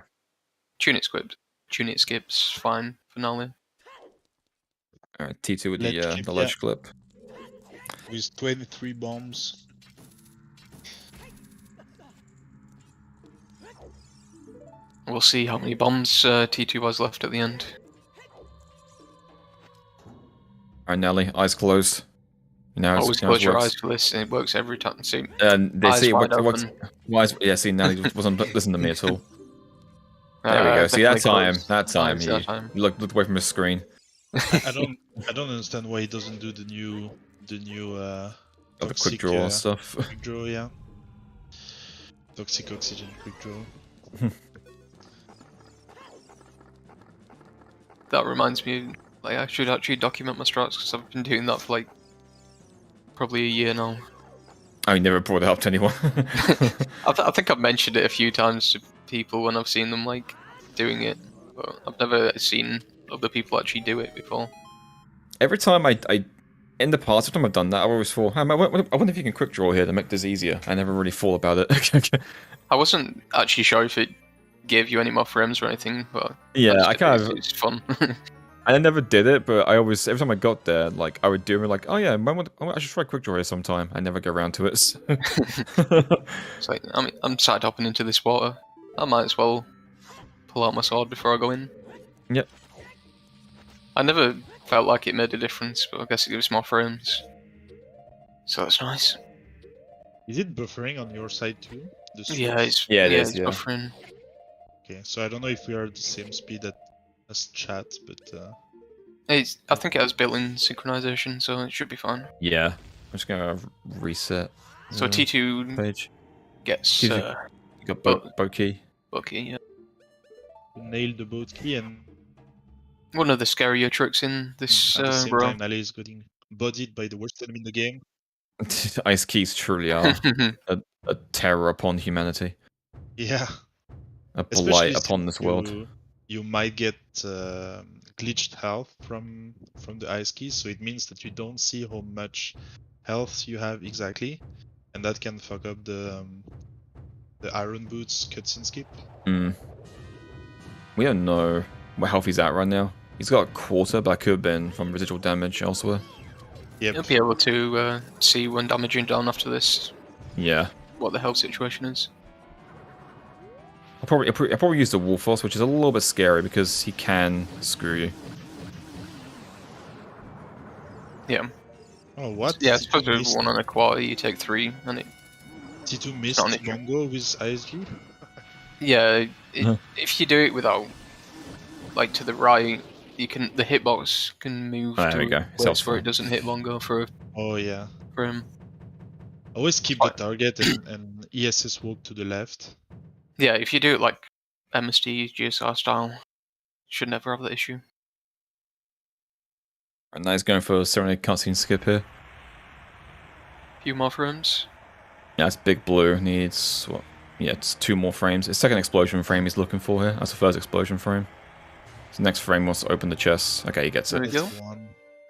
tune it skips fine for Nalle. Alright, Titou with Ledge clip, the ledge clip. With 23 bombs. We'll see how many bombs T2 has left at the end. Alright, Nalle, eyes closed. Always close your eyes for this, and it works every time. See, And they eyes see wide what open. yeah, see, Nalle wasn't listening to me at all. There we go. See, that time, he looked away from his screen. I don't understand why he doesn't do the new The toxic, quick draw stuff. Quick draw, yeah. Toxic oxygen quick draw. That reminds me, like, I should actually document my strats because I've been doing that for like probably a year now. I never brought it up to anyone. I think I've mentioned it a few times to people when I've seen them like doing it, but I've never seen other people actually do it before. Every time I in the past, every time I've done that, I've always thought, I wonder if you can quick draw here to make this easier. I never really thought about it. I wasn't actually sure if it gave you any more frames or anything, but yeah, I kind of. It's fun. I never did it, but I always, every time I got there, like, I would do it, like, oh yeah, I should try quick draw here sometime. I never go around to it. So. It's like, I mean, I'm side hopping into this water. I might as well pull out my sword before I go in. Yep. I never felt like it made a difference, but I guess it gives more frames. So that's nice. Is it buffering on your side too? Yeah, it's buffering. Okay, so I don't know if we are at the same speed as chat, but I think it has built-in synchronization, so it should be fine. Yeah, I'm just gonna reset. So T2 page gets you got boat key. Boat key, yeah. Nailed the boat key, and one of the scarier tricks in this at the same row. time, Nalle is getting bodied by the worst enemy in the game. Ice keys truly are a terror upon humanity. Yeah. A blight upon this you, world. You might get glitched health from the ice keys, so it means that you don't see how much health you have exactly, and that can fuck up the Iron Boots cutscene skip. We don't know what health he's at right now. He's got a quarter, but that could have been from residual damage elsewhere. Yep. You'll be able to see when damaging down after this. Yeah. What the health situation is. I'll probably use the Wolfos, which is a little bit scary because he can screw you. Yeah. Oh, what? Yeah, it's supposed to be 1 1/4, you take 3, and it... T2 missed Mongo with ISG? Yeah, if you do it without, like, to the right, you can the hitbox can move there we go. a place where it doesn't hit Mongo for him. Always keep the target and ESS walk to the left. Yeah, if you do it like MSD, GSR style, should never have that issue. And now he's going for a Serenade cutscene skip here. Few more frames. Yeah, it's Big Blue. Needs, what? Yeah, it's 2 more frames. It's second explosion frame he's looking for here. That's the first explosion frame. So next frame wants to open the chest. Okay, he gets it. There we go.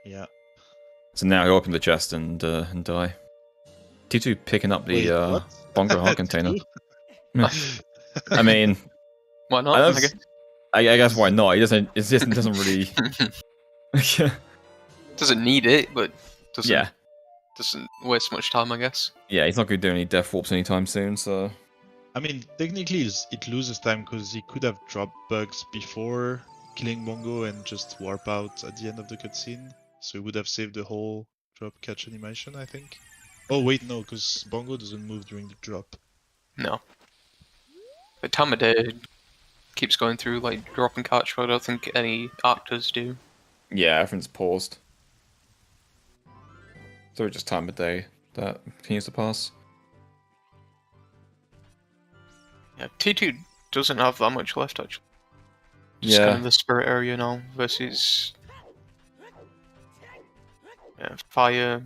Yeah. So now he'll open the chest and die. T2 picking up the Bongo Heart container. I mean, why not? I guess why not? He doesn't. It just doesn't really. Doesn't need it, but doesn't waste much time, I guess. Yeah, he's not going to do any death warps anytime soon. So, I mean, technically, it loses time because he could have dropped bugs before killing Bongo and just warp out at the end of the cutscene. So he would have saved the whole drop catch animation, I think. Oh wait, no, because Bongo doesn't move during the drop. No. But time of day keeps going through like drop and catch, but I don't think any actors do. Yeah, everything's paused. So it's just time of day that continues to pass. Yeah, T2 doesn't have that much left actually. Just kind of the spirit area now versus fire,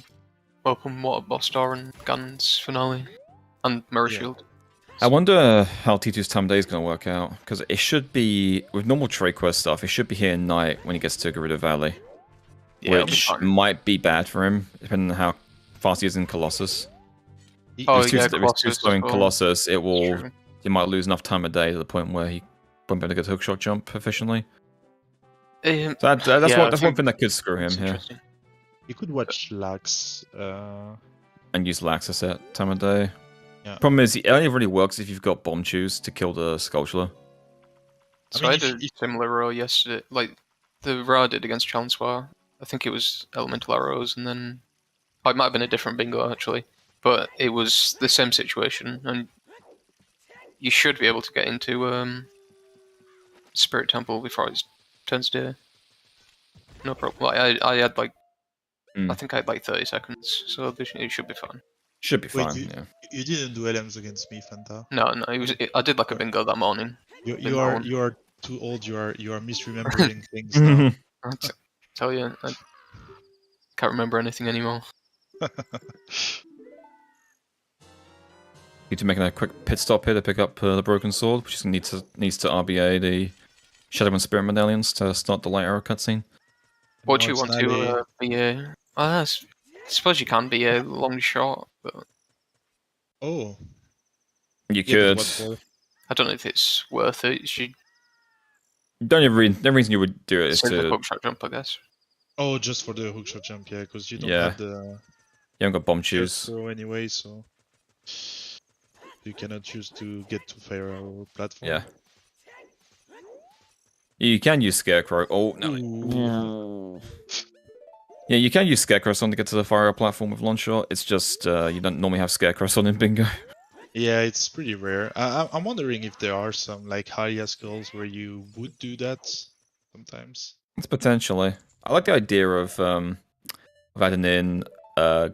open water boss door and guns finale and mirror shield. I wonder how T2's time of day is going to work out, because it should be, with normal trade quest stuff, it should be here at night when he gets to Gerudo Valley. Yeah, which might be bad for him, depending on how fast he is in Colossus. Oh, if yeah, it's too Colossus slow as in well. Colossus, it will. True. You might lose enough time of day to the point where he won't be able to get a hookshot jump efficiently. Um, So that's yeah, that's one thing that could screw it's him here. interesting. You could watch Lax. And use Laxus at time of day. Yeah. Problem is, it only really works if you've got bomb chews to kill the Sculpture. So I had a similar row yesterday, like the row I did against Chancellor. I think it was elemental arrows, and then it might have been a different bingo actually, but it was the same situation, and you should be able to get into Spirit Temple before it turns day. No problem. Like I had like, I think I had like 30 seconds, so it should be fine. Should be Wait, fine, yeah. you didn't do LMs against me, Fanta. No, I did like a bingo that morning. You are too old. You are misremembering things now. I tell you, I can't remember anything anymore. Need to make a quick pit stop here to pick up the Broken Sword, which needs to RBA the Shadow and Spirit medallions to start the light arrow cutscene. What do you want to be a? I suppose you can be a long shot, but Oh, You could. I don't know if it's worth it. You The reason you would do it is save the to. hookshot jump, I guess. Oh, just for the hookshot jump, yeah, because you don't Yeah. have the You haven't got bomb chews. throw anyway, so you cannot choose to get to Pharaoh platform. Yeah. You can use Scarecrow. Oh, no. Ooh. Yeah, you can use Scarecrow on to get to the fire platform with long shot. It's just you don't normally have Scarecrow on in bingo. Yeah, it's pretty rare. I'm wondering if there are some like Hylia skulls where you would do that sometimes. It's potentially. I like the idea of adding in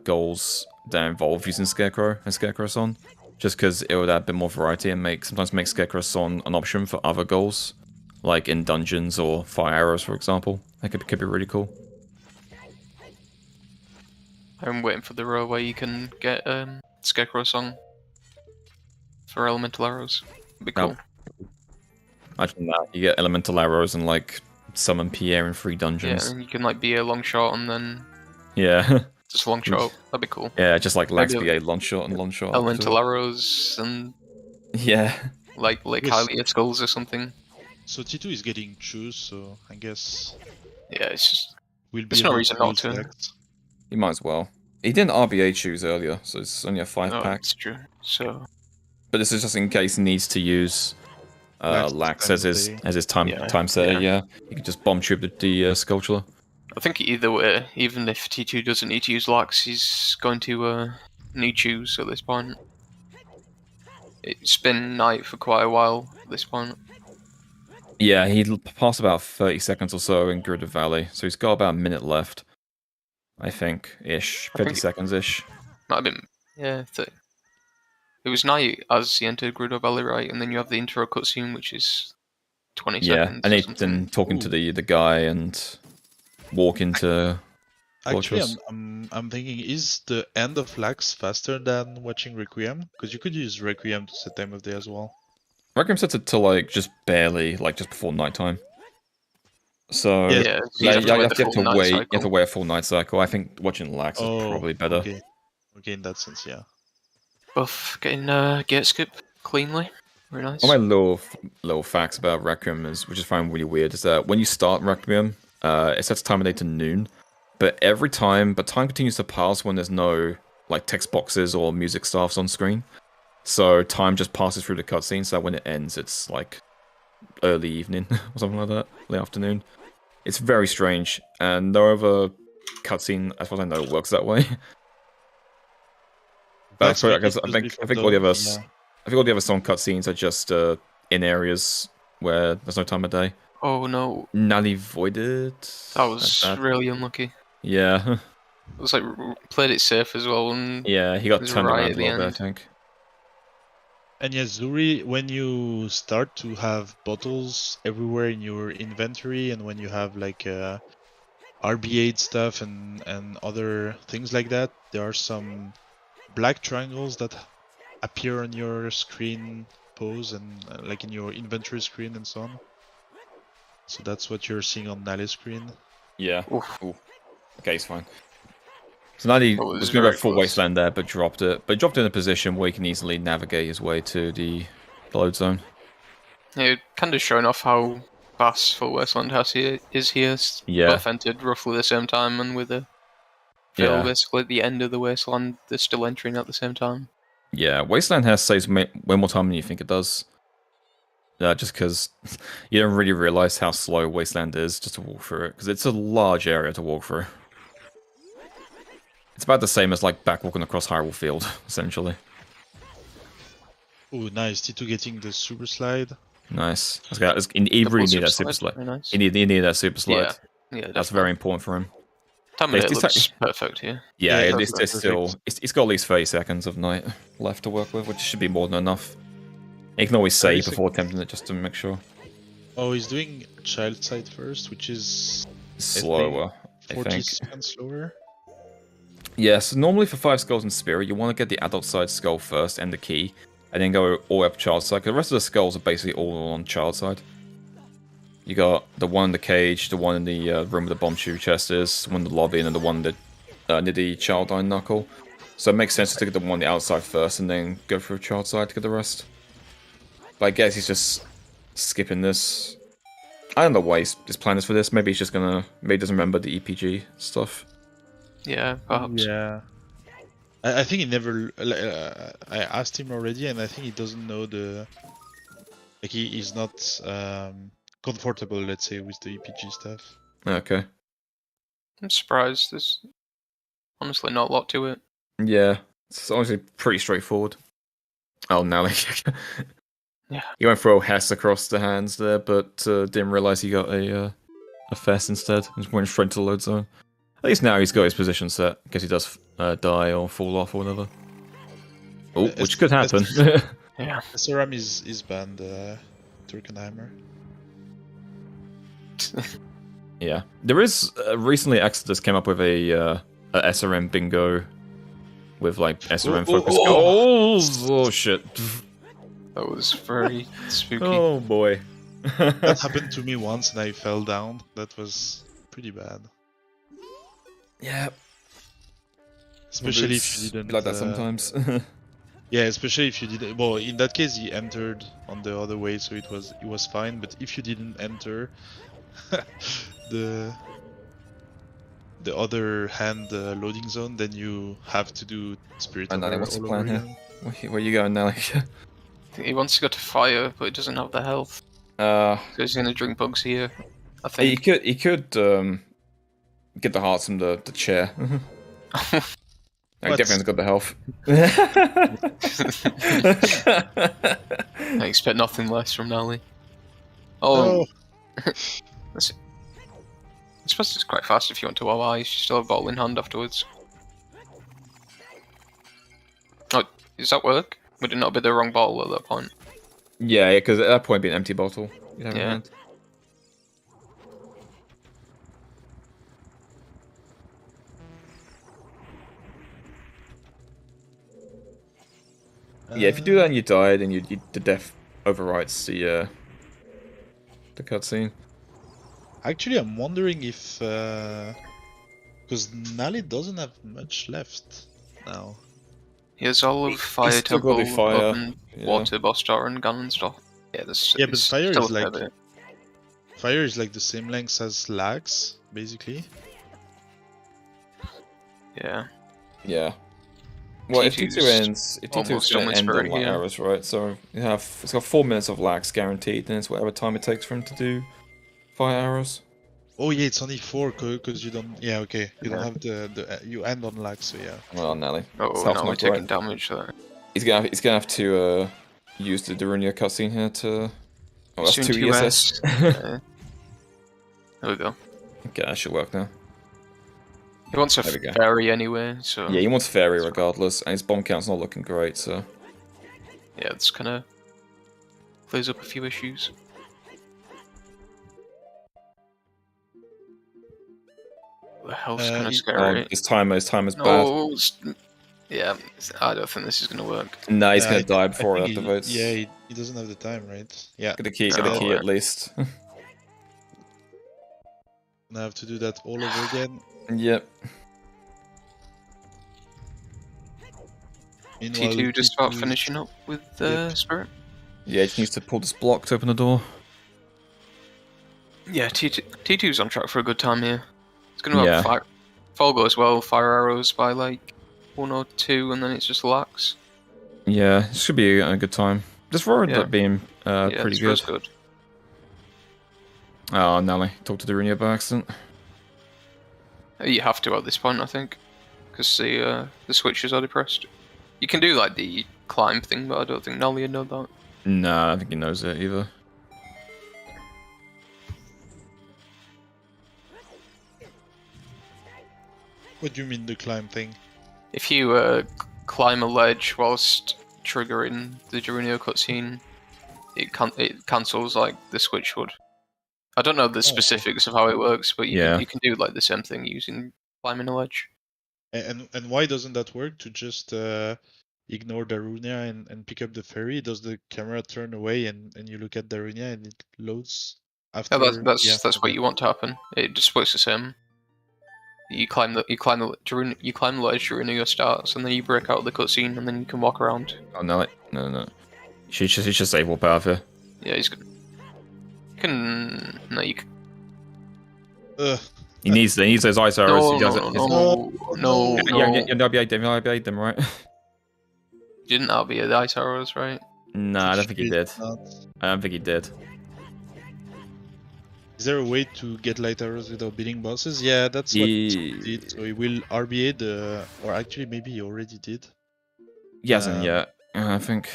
goals that involve using Scarecrow and Scarecrow on, just because it would add a bit more variety and sometimes make Scarecrow on an option for other goals, like in dungeons or fire arrows, for example. That could be really cool. I'm waiting for the row where you can get Scarecrow song for elemental arrows. It'd be cool. Imagine that. You get elemental arrows and like summon Pierre in 3 dungeons. Yeah, and you can like be a long shot and then Yeah. just long shot. That'd be cool. Yeah, just like Lax Maybe BA long shot and long shot. Elemental arrows and Yeah. like Hylia skulls or something. So Titou is getting choose, so I guess Yeah, it's just we'll be there's no able reason to not use to. Lax. You might as well. He didn't RBA choose earlier, so it's only a 5-pack. That's true. So But this is just in case he needs to use Lax as his time setter. Yeah, you can just bomb trip the Sculpture. I think either way, even if T2 doesn't need to use Lax, he's going to need choose at this point. It's been night for quite a while at this point. Yeah, he passed about 30 seconds or so in Grid of Valley, so he's got about a minute left. I think, ish. 50 seconds-ish. Might have been, yeah. It was night as he entered Grudo Valley, right? And then you have the intro cutscene, which is 20 seconds. Yeah, and then talking to the guy and walk into Actually, Fortress. I'm thinking, is the end of Lax faster than watching Requiem? Because you could use Requiem to set time of day as well. Requiem sets it to like just barely, like just before nighttime. So Yeah, you have to wait a full night cycle. I think watching Lax is probably better. Okay, in that sense, yeah. Buff getting gate skip cleanly. Very nice. One of my little facts about Requiem which I find really weird, is that when you start Requiem, it sets time of day to noon, but time continues to pass when there's no like text boxes or music staffs on screen. So time just passes through the cutscene, so that when it ends, it's like early evening or something like that, late afternoon. It's very strange, and no other cutscene, as far as I know, works that way. But I think all the other song cutscenes are just in areas where there's no time of day. Oh no! Nalle voided. That was really unlucky. Yeah. It was like played it safe as well, and yeah, he got turned right around at a the little bit, end. I think. And yes, Zuri, when you start to have bottles everywhere in your inventory, and when you have like RB8 stuff and other things like that, there are some black triangles that appear on your screen pose and like in your inventory screen and so on. So that's what you're seeing on Nalle's screen. Yeah. Ooh. Okay, it's fine. So Nalle That was was going to very go full close. Wasteland there, but dropped it. But dropped it in a position where he can easily navigate his way to the load zone. Yeah, kind of showing off how fast full Wasteland is here. Yeah. Both entered roughly the same time, and with a Phil Yeah. basically at the end of the Wasteland, they're still entering at the same time. Yeah, Wasteland has saves way more time than you think it does. Just because you don't really realize how slow Wasteland is just to walk through it, because it's a large area to walk through. It's about the same as like backwalking across Hyrule Field, essentially. Oh, nice. Titou getting the super slide. Nice. He really need that super slide. Very nice. He need that super slide. Yeah, That's definitely. very important for him. Timing It's looks perfect here. Yeah, Yeah, it's perfect. still it's got at least 30 seconds of night left to work with, which should be more than enough. You can always save before attempting it just to make sure. Oh, he's doing child side first, which is Slower, I 40 think. seconds slower. Yes, normally for 5 skulls in Spirit, you want to get the adult side skull first and the key, and then go all up child side, because the rest of the skulls are basically all on child side. You got the one in the cage, the one in the room where the bomb shoe chest is, one in the lobby, and then the one that near the child eye knuckle. So it makes sense to get the one on the outside first, and then go through child side to get the rest. But I guess he's just skipping this. I don't know why his plan is for this. Maybe he's just gonna... Maybe he doesn't remember the EPG stuff. Yeah, perhaps. Yeah. I think he never. I asked him already, and I think he doesn't know the. Like he's not comfortable, let's say, with the EPG stuff. Okay. I'm surprised. There's honestly not a lot to it. Yeah. It's honestly pretty straightforward. Oh, Nalle. Yeah. He went for a Hess across the hands there, but didn't realise he got a Fess instead. Just went straight to the load zone. At least now he's got his position set, in case he does die or fall off or whatever. Oh, which could happen. Yeah. SRM is banned, Turkenheimer. Yeah. There is, recently Exodus came up with a SRM bingo with like SRM focus goals. Oh shit. That was very spooky. Oh boy. That happened to me once, and I fell down. That was pretty bad. Yeah. Especially if you It's didn't. like that sometimes. Yeah, especially if you did. Well, in that case, he entered on the other way, so it was fine. But if you didn't enter, the other hand loading zone, then you have to do Spirit And over Nalle, what's the all plan over here? again. Where you going, Nalle? He wants to go to fire, but he doesn't have the health. So he's gonna drink bugs here, I he think. could get the hearts from the chair. No, he What? definitely hasn't got the health. I expect nothing less from Nalle. Oh, I suppose it's quite fast if you want to OI. You still have bottle in hand afterwards. Oh, does that work? Would it not be the wrong bottle at that point? Yeah, because at that point, it'd be an empty bottle. You'd have in Yeah. hand. Yeah, if you do that and you die, then the death overwrites the cutscene. Actually, I'm wondering if because Nalle doesn't have much left now. He has all of Fire still got Temple, the fire, and yeah. Water, Boss Star, and Gun and stuff. Yeah, there's Yeah, but fire still is a fair like bit. fire is like the same length as lags, basically. Yeah. Well, if T2's T2 ends, if T2's almost going on to end on Spirit light here. arrows, right? So it's got 4 minutes of lags guaranteed, then it's whatever time it takes for him to do fire arrows. Oh yeah, it's only 4 because you don't. Yeah, okay. You don't Yeah. have the you end on lag, so yeah. Well, Nalle. Oh, His no, health's we're not taking great. damage there. He's gonna have to use the Darunia cutscene here to. Oh, that's Soon 2 ESS. There we go. Okay, that should work now. He wants a There we go. fairy anyway, so Yeah, he wants fairy regardless, and his bomb count's not looking great, so. yeah, it's kind of clears up a few issues. The health's kind of scary. His timer's bad. No, yeah, I don't think this is gonna work. Nah, he's Yeah, gonna die before it think activates. he doesn't have the time, right? Yeah. Get the key Oh, at least. And I have to do that all over again. Yep. Meanwhile, T2 just about T2 is- finishing up with Yep. Spirit. Yeah, he just needs to pull this block to open the door. Yeah, T2's on track for a good time here. It's gonna have Yeah. fire. If all goes well, fire arrows by like 1 or 2, and then it's just lax. Yeah, it should be a good time. This road Yeah. up being Yeah, pretty this good. was good. Oh, Nalle, talk to the Runia by accident. You have to at this point, I think, because the switches are depressed. You can do like the climb thing, but I don't think Nalle would know that. Nah, I don't think he knows it either. What do you mean the climb thing? If you climb a ledge whilst triggering the Gerunia cutscene, it cancels like the switch would. I don't know the specifics of how it works, but you can do like the same thing using climbing a ledge. And why doesn't that work? To just ignore Darunia and pick up the ferry? Does the camera turn away and you look at Darunia and it loads after? Yeah, that's what you want to happen. It just works the same. You climb the ledge during your starts, and then you break out of the cutscene, and then you can walk around. Oh, Nalle, no. He should save warp out of here. Yeah, he's good. You can He needs those ice arrows. No. Yeah, RBA them, right? You didn't RB the ice arrows, right? No, I don't think he did. Not. I don't think he did. Is there a way to get light arrows without beating bosses? Yeah, that's what he did. So he will RBA or actually maybe he already did. He hasn't yet, I think.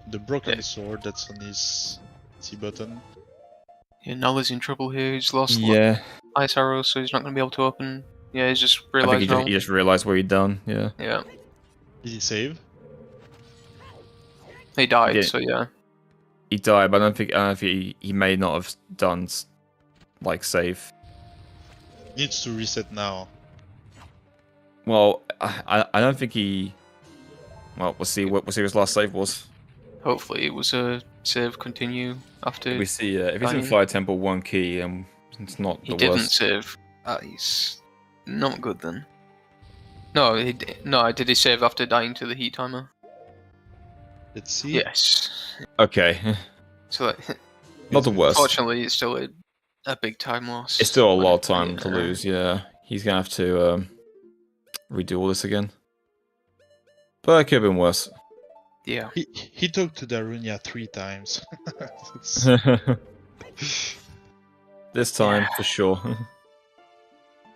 The broken sword that's on his C button. Yeah, Nalle's in trouble here. He's lost ice arrows, so he's not going to be able to open. Yeah, he's just I realised think he just realised what he'd done, yeah. Yeah. Did he save? He died, Yeah. so yeah. He died, but I don't think he may not have done like save. Needs to reset now. Well, I don't think he. Well, we'll see what his last save was. Hopefully, it was a save continue after. We see if he's in dying. Fire Temple 1 key, and it's not He the didn't worst. save. He's not good then. No, did he save after dying to the heat timer? Let's see. Yes. Okay, So like, not the worst. fortunately, it's still a big time loss. It's still a lot of time to lose. Yeah, he's gonna have to redo all this again. But it could have been worse. Yeah. He talked to Darunia 3 times. This time for sure.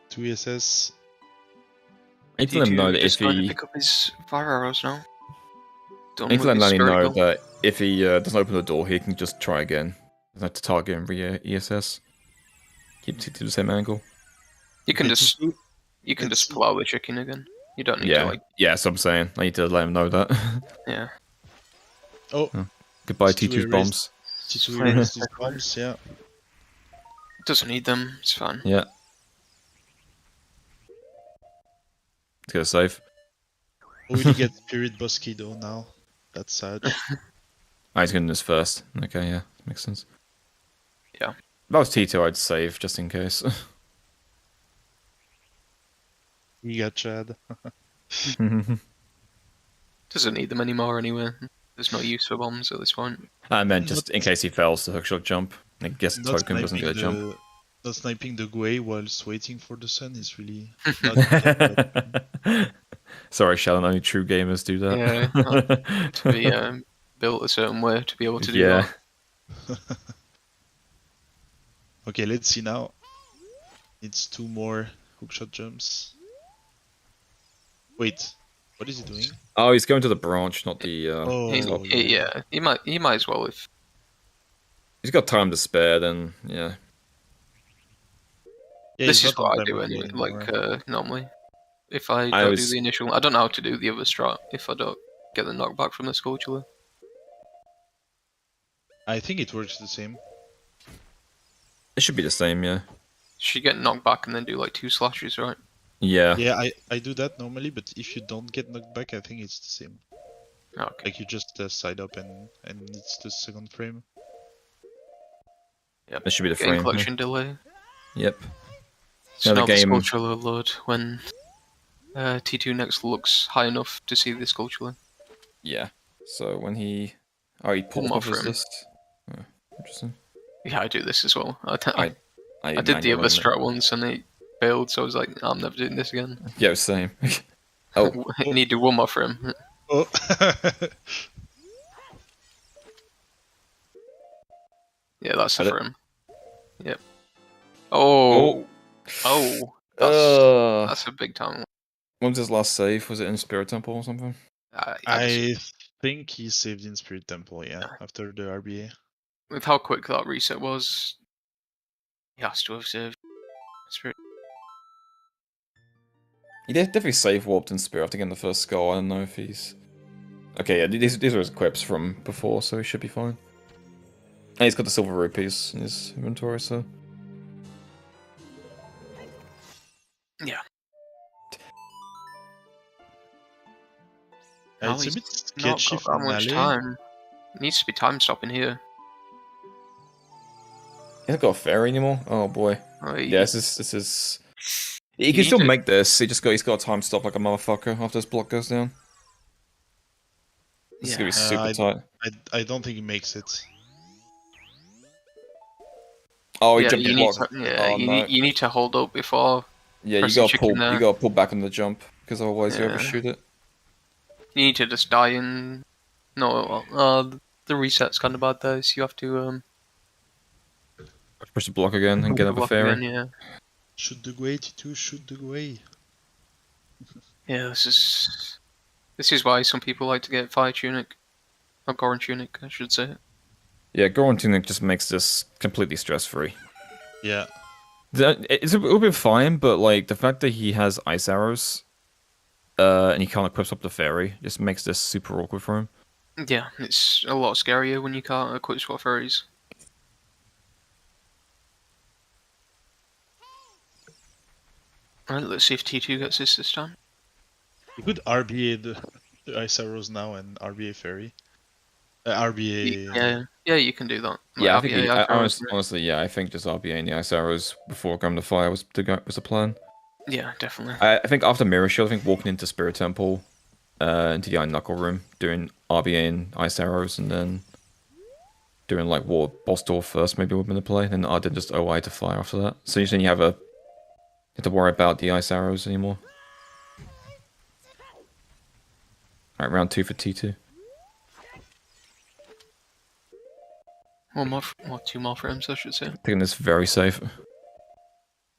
2 SS. I need to let him know that if Just going to he. pick up his fire arrows now. I need to let Nalle know that if he doesn't open the door, he can just try again. Doesn't have to target him via ESS. Keep to the same angle. You can just Let's pull out the chicken again. You don't need to Yeah, like. yeah, that's what I'm saying. I need to let him know that. Yeah. Oh, Goodbye, It's too T2's erased. bombs. T2 erased his bombs, yeah. Doesn't need them. It's fine. Yeah. Let's get a save. Oh, we get Spirit Boss Key though now. That's sad. He's getting this first. Okay, yeah, makes sense. Yeah. If that was Titou, I'd save just in case. We got Chad. Doesn't need them anymore anyway. There's no use for bombs at this point. I meant just in case he fails the hookshot jump. I guess the token doesn't get a jump. Not sniping the Gwei whilst waiting for the sun is really not good. Sorry, Shalon, only true gamers do that. Yeah, to be built a certain way to be able to do that. Okay, let's see now. It's 2 more hookshot jumps. Wait, what is he doing? Oh, he's going to the branch, not the. Oh, Yeah, he might as well if. He's got time to spare, then yeah. Yeah, This he's is not what on I do time anyway. anymore. Normally, if I don't do the initial, I don't know how to do the other strat if I don't get the knockback from the Skulltula. I think it works the same. It should be the same, yeah. Should get knocked back and then do like 2 slashes, right? Yeah. Yeah, I do that normally, but if you don't get knocked back, I think it's the same. Okay. Like you just side up and it's the second frame. Yep. That should be the Getting frame. collection delay. Yep. So Now now the the game- Skulltula will load when T2 next looks high enough to see the Skulltula. Yeah. So when he... Oh, he pulls One off more his for him. list. Oh, interesting. Yeah, I do this as well. I I did the manually other run it. strat once and it failed, so I was like, I'm never doing this again. Yeah, same. Oh. You need to do one more for him. Oh. Yeah, that's Got it it. for him. Yep. Oh. Oh. That's a big time. When was his last save? Was it in Spirit Temple or something? I think he saved in Spirit Temple, yeah, after the RBA. With how quick that reset was, he has to have saved. Spirit. He definitely save warped in Spirit after getting the first skull. I don't know if he's... Okay, yeah, these are his equips from before, so he should be fine. And he's got the silver rupees in his inventory, so... Yeah. It's a bit sketchy not for got much Nalle. time. It needs to be time stopping here. He hasn't got a fairy anymore? Oh boy. Oh, Yeah, this is... He You can still need to- make this, he's got a time stop like a motherfucker after this block goes down. This is gonna be super tight. I don't think he makes it. Oh, he yeah, jumped the you need block. to, yeah, Oh, no. you need to hold up before. Yeah, press you the gotta chicken pull. there. You gotta pull back on the jump because otherwise you Yeah. overshoot it. You need to just die in. No, the reset's kind of bad there, so you have to Push the block again and get another block fairy. again, yeah. Shoot the Gwei, Titou, shoot the Gwei. Yeah, this is why some people like to get Fire Tunic. Or Goron Tunic, I should say. Yeah, Goron Tunic just makes this completely stress-free. Yeah. It's a little bit fine, but like the fact that he has ice arrows, and he can't equip up the fairy, just makes this super awkward for him. Yeah, it's a lot scarier when you can't equip swap fairies. Alright, let's see if T2 gets this time. You could RBA the Ice Arrows now and RBA Fairy. RBA. Yeah, you can do that. Yeah, I Like, think RBA, honestly, yeah, I think just RBA and the ice arrows before going to fire was the plan. Yeah, definitely. I think after Mirror Shield, I think walking into Spirit Temple, into the Iron Knuckle room, doing RBA and ice arrows, and then doing like War Boss Door first, maybe would have been the play. Then I did just OI to fire after that. So you have to worry about the ice arrows anymore. Alright, round 2 for T2. One more, or two more frames, I should say. Taking this very safe.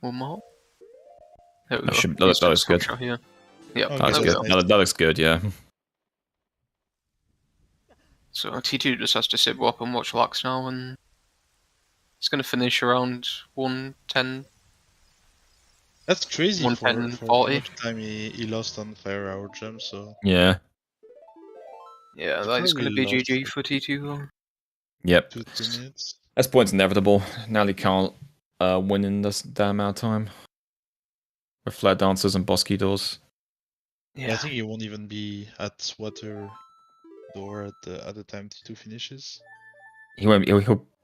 One more. There we That go. should- that looks good. Here. Yeah, Oh, That looks there we good. go. That looks good, yeah. So T2 just has to sit up and watch Lax now, and it's going to finish around 110. That's crazy for 110, how 40. much time he lost on Fire Hour Jump, so... Yeah. Yeah, He that is going to be probably GG lost for T2 though. Yep. 2 minutes. This point's inevitable. Now he can't win in this damn amount of time. With Flare Dancers and Boss Key Doors. I think he won't even be at Water Door at the time T2 finishes. He'll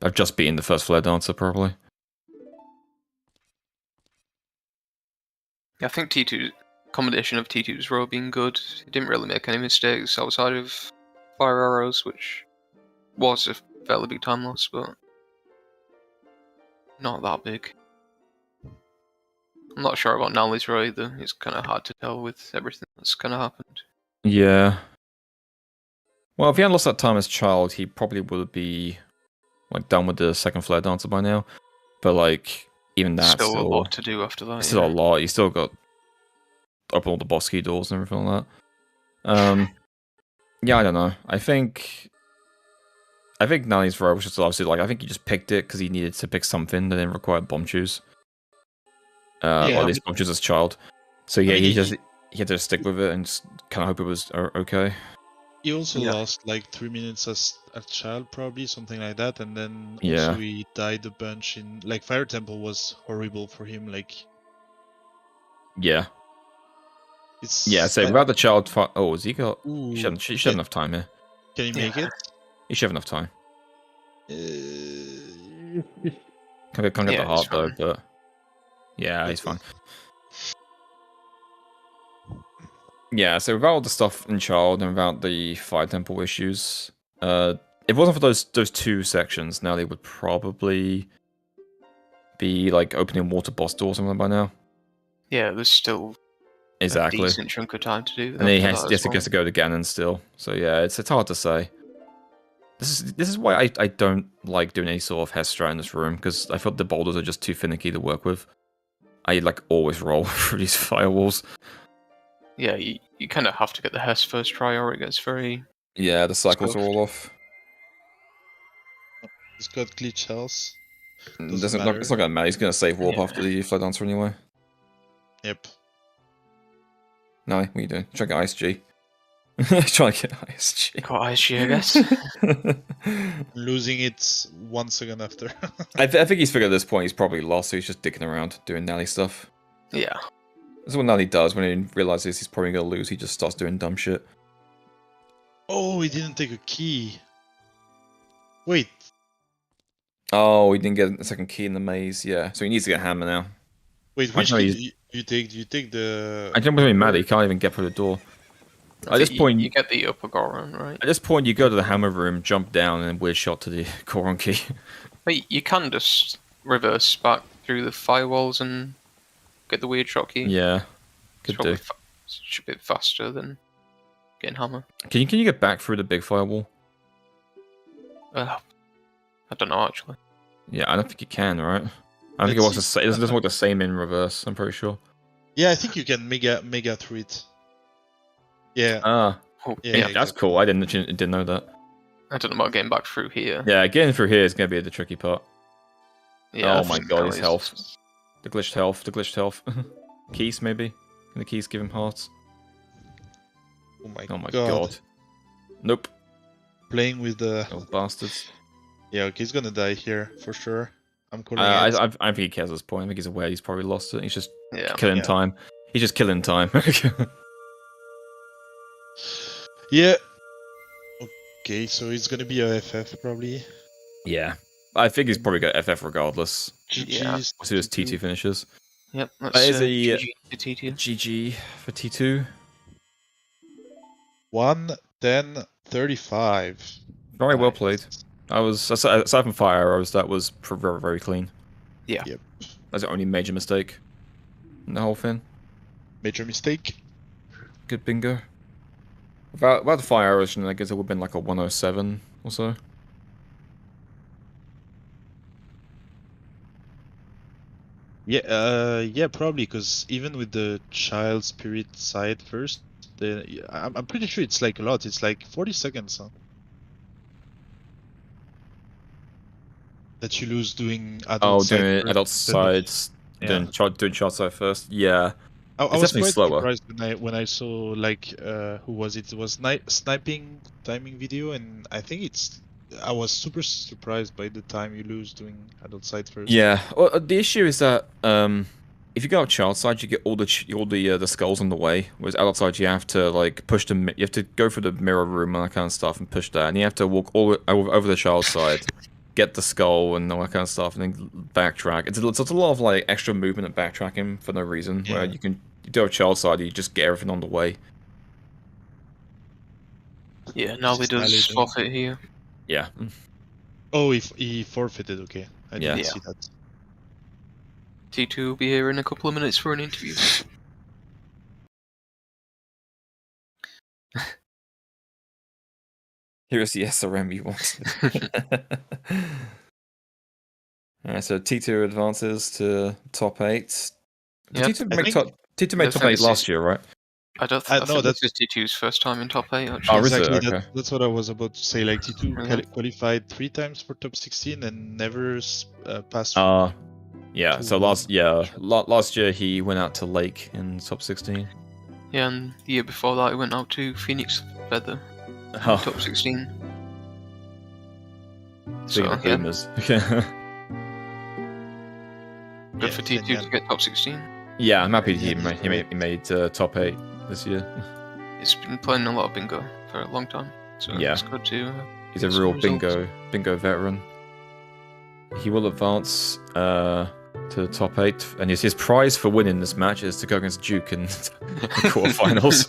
have just beaten the first Flare Dancer, probably. I think T2, combination of T2's row being good, he didn't really make any mistakes outside of Fire Arrows, which was a fairly big time loss, but not that big. I'm not sure about Nalle's row either. It's kind of hard to tell with everything that's kind of happened. Yeah. Well, if he hadn't lost that time as child, he probably would be like done with the second Flare Dancer by now. But like, even that's Still a lot to do after that. still a lot. You still got open all the boss key doors and everything like that. Yeah, I don't know. I think Nally's row was just obviously like, I think he just picked it because he needed to pick something that didn't require bomb shoes. Or at least bomb shoes as a child. So yeah, he had to stick with it and just kind of hope it was okay. He also lost like 3 minutes as a child, probably something like that, and then Yeah. also he died a bunch in like Fire Temple was horrible for him. Like Yeah. it's Yeah, so like, without the child... Oh, has he got... ooh, He should have enough time here. can he make it? He should have enough time. Can't get Yeah, the heart he's though, fine. but... Yeah, he's fine. Yeah, so without all the stuff in Child and without the Fire Temple issues, if it wasn't for those 2 sections, now they would probably be like opening water boss doors or something by now. Yeah, there's still Exactly. a decent chunk of time to do. And then he after has, that has to go to Ganon still. So yeah, it's hard to say. This is why I don't like doing any sort of Hess strat in this room, because I feel the boulders are just too finicky to work with. I like always roll through these firewalls. Yeah, you kind of have to get the Hess first try, or it gets very... Yeah, the cycles are Scuffed. all off. He's got glitch health. It's Doesn't not matter. gonna matter. He's gonna save warp Yeah. after the Flood Dancer anyway. Yep. Nalle, what are you doing? Trying to get ISG. Trying to get ISG. Got ISG, I guess. Losing it 1 second after. I think he's figured at this point he's probably lost, so he's just dicking around doing Nalle stuff. Yeah. This is what Nalle does when he realizes he's probably gonna lose. He just starts doing dumb shit. Oh, he didn't take a key. Wait. Oh, he didn't get a second key in the maze. Yeah, so he needs to get hammer now. Wait, which know key you take? Do you take the... I don't really matter. He can't even get through the door. At this point, you get the upper Goron, right? At this point, you go to the hammer room, jump down, and then weird shot to the Goron key. But you can just reverse back through the firewalls and get the weird shot key. Yeah, It's could do. Should be faster than getting hammer. Can you get back through the big firewall? I don't know actually. Yeah, I don't think you can, right? I don't think it works. It doesn't work the same in reverse. I'm pretty sure. Yeah, I think you can mega through it. Yeah. Ah, Oh, Yeah, yeah, that's exactly. cool. I didn't know that. I don't know about getting back through here. Yeah, getting through here is gonna be the tricky part. Yeah, Oh I my think god, now his he's health. just- The glitched health. Keys, maybe? Can the keys give him hearts? Oh my god. god. Nope. Playing with the... Those bastards. Yeah, okay, he's gonna die here, for sure. I'm calling I it. think he cares at this point. I think he's aware he's probably lost it. He's just Yeah. killing Yeah. time. He's just killing time. Yeah. Okay, so it's gonna be a FF probably. Yeah. I think he's probably got FF regardless. Yeah. GG's. We'll see his T2 finishes. Yep. That That's is a GG to T2. GG for T2. 1:10:35. Very well Nice. played. I was, aside from fire arrows, that was very, very clean. Yeah. Yep. That's the only major mistake in the whole thing. Major mistake. Good bingo. Without the fire arrows, I guess it would have been like a 107 or so. Yeah, probably, because even with the child spirit side first, I'm pretty sure it's like a lot. It's like 40 seconds, huh? That you lose doing adult side Doing first adult instead of- sides, Yeah. doing child side first. Yeah. I It's was definitely quite slower. surprised when I saw like who was it? It was sniping timing video, and I think I was super surprised by the time you lose doing adult side first. Yeah. Well, the issue is that if you go out child side, you get all the skulls on the way. Whereas adult side, you have to like push the. You have to go through the mirror room and that kind of stuff and push that, and you have to walk over the child side, get the skull and all that kind of stuff, and then backtrack. It's a lot of like extra movement and backtracking for no reason. Where Yeah. you do a child side, you just get everything on the way. Yeah, Nalle Just does Nalle doing- forfeit here. Yeah. Oh, he forfeited. Okay, I didn't Yeah. see that. T2 will be here in a couple of minutes for an interview. Here's the SRM you want. Alright, so T2 advances to top 8. Did Yep. T2 I make think- T2 made top 8 last year, right? I don't I think know this is T2's first time in top 8, actually. Oh, is it? Exactly. Okay. That's what I was about to say. Like T2 Yeah. qualified 3 times for top 16 and never passed. Yeah, so last year he went out to Lake in top 16. Yeah, and the year before that, he went out to Phoenix Feather, Oh, top 16. So, speaking of yeah, boomers. good for T2 to get top 16. Yeah, I'm happy he made top 8 this year. He's been playing a lot of bingo for a long time, so Yeah. it's good to... He's a Some real results. bingo veteran. He will advance to the top 8, and his prize for winning this match is to go against Duke in the quarterfinals.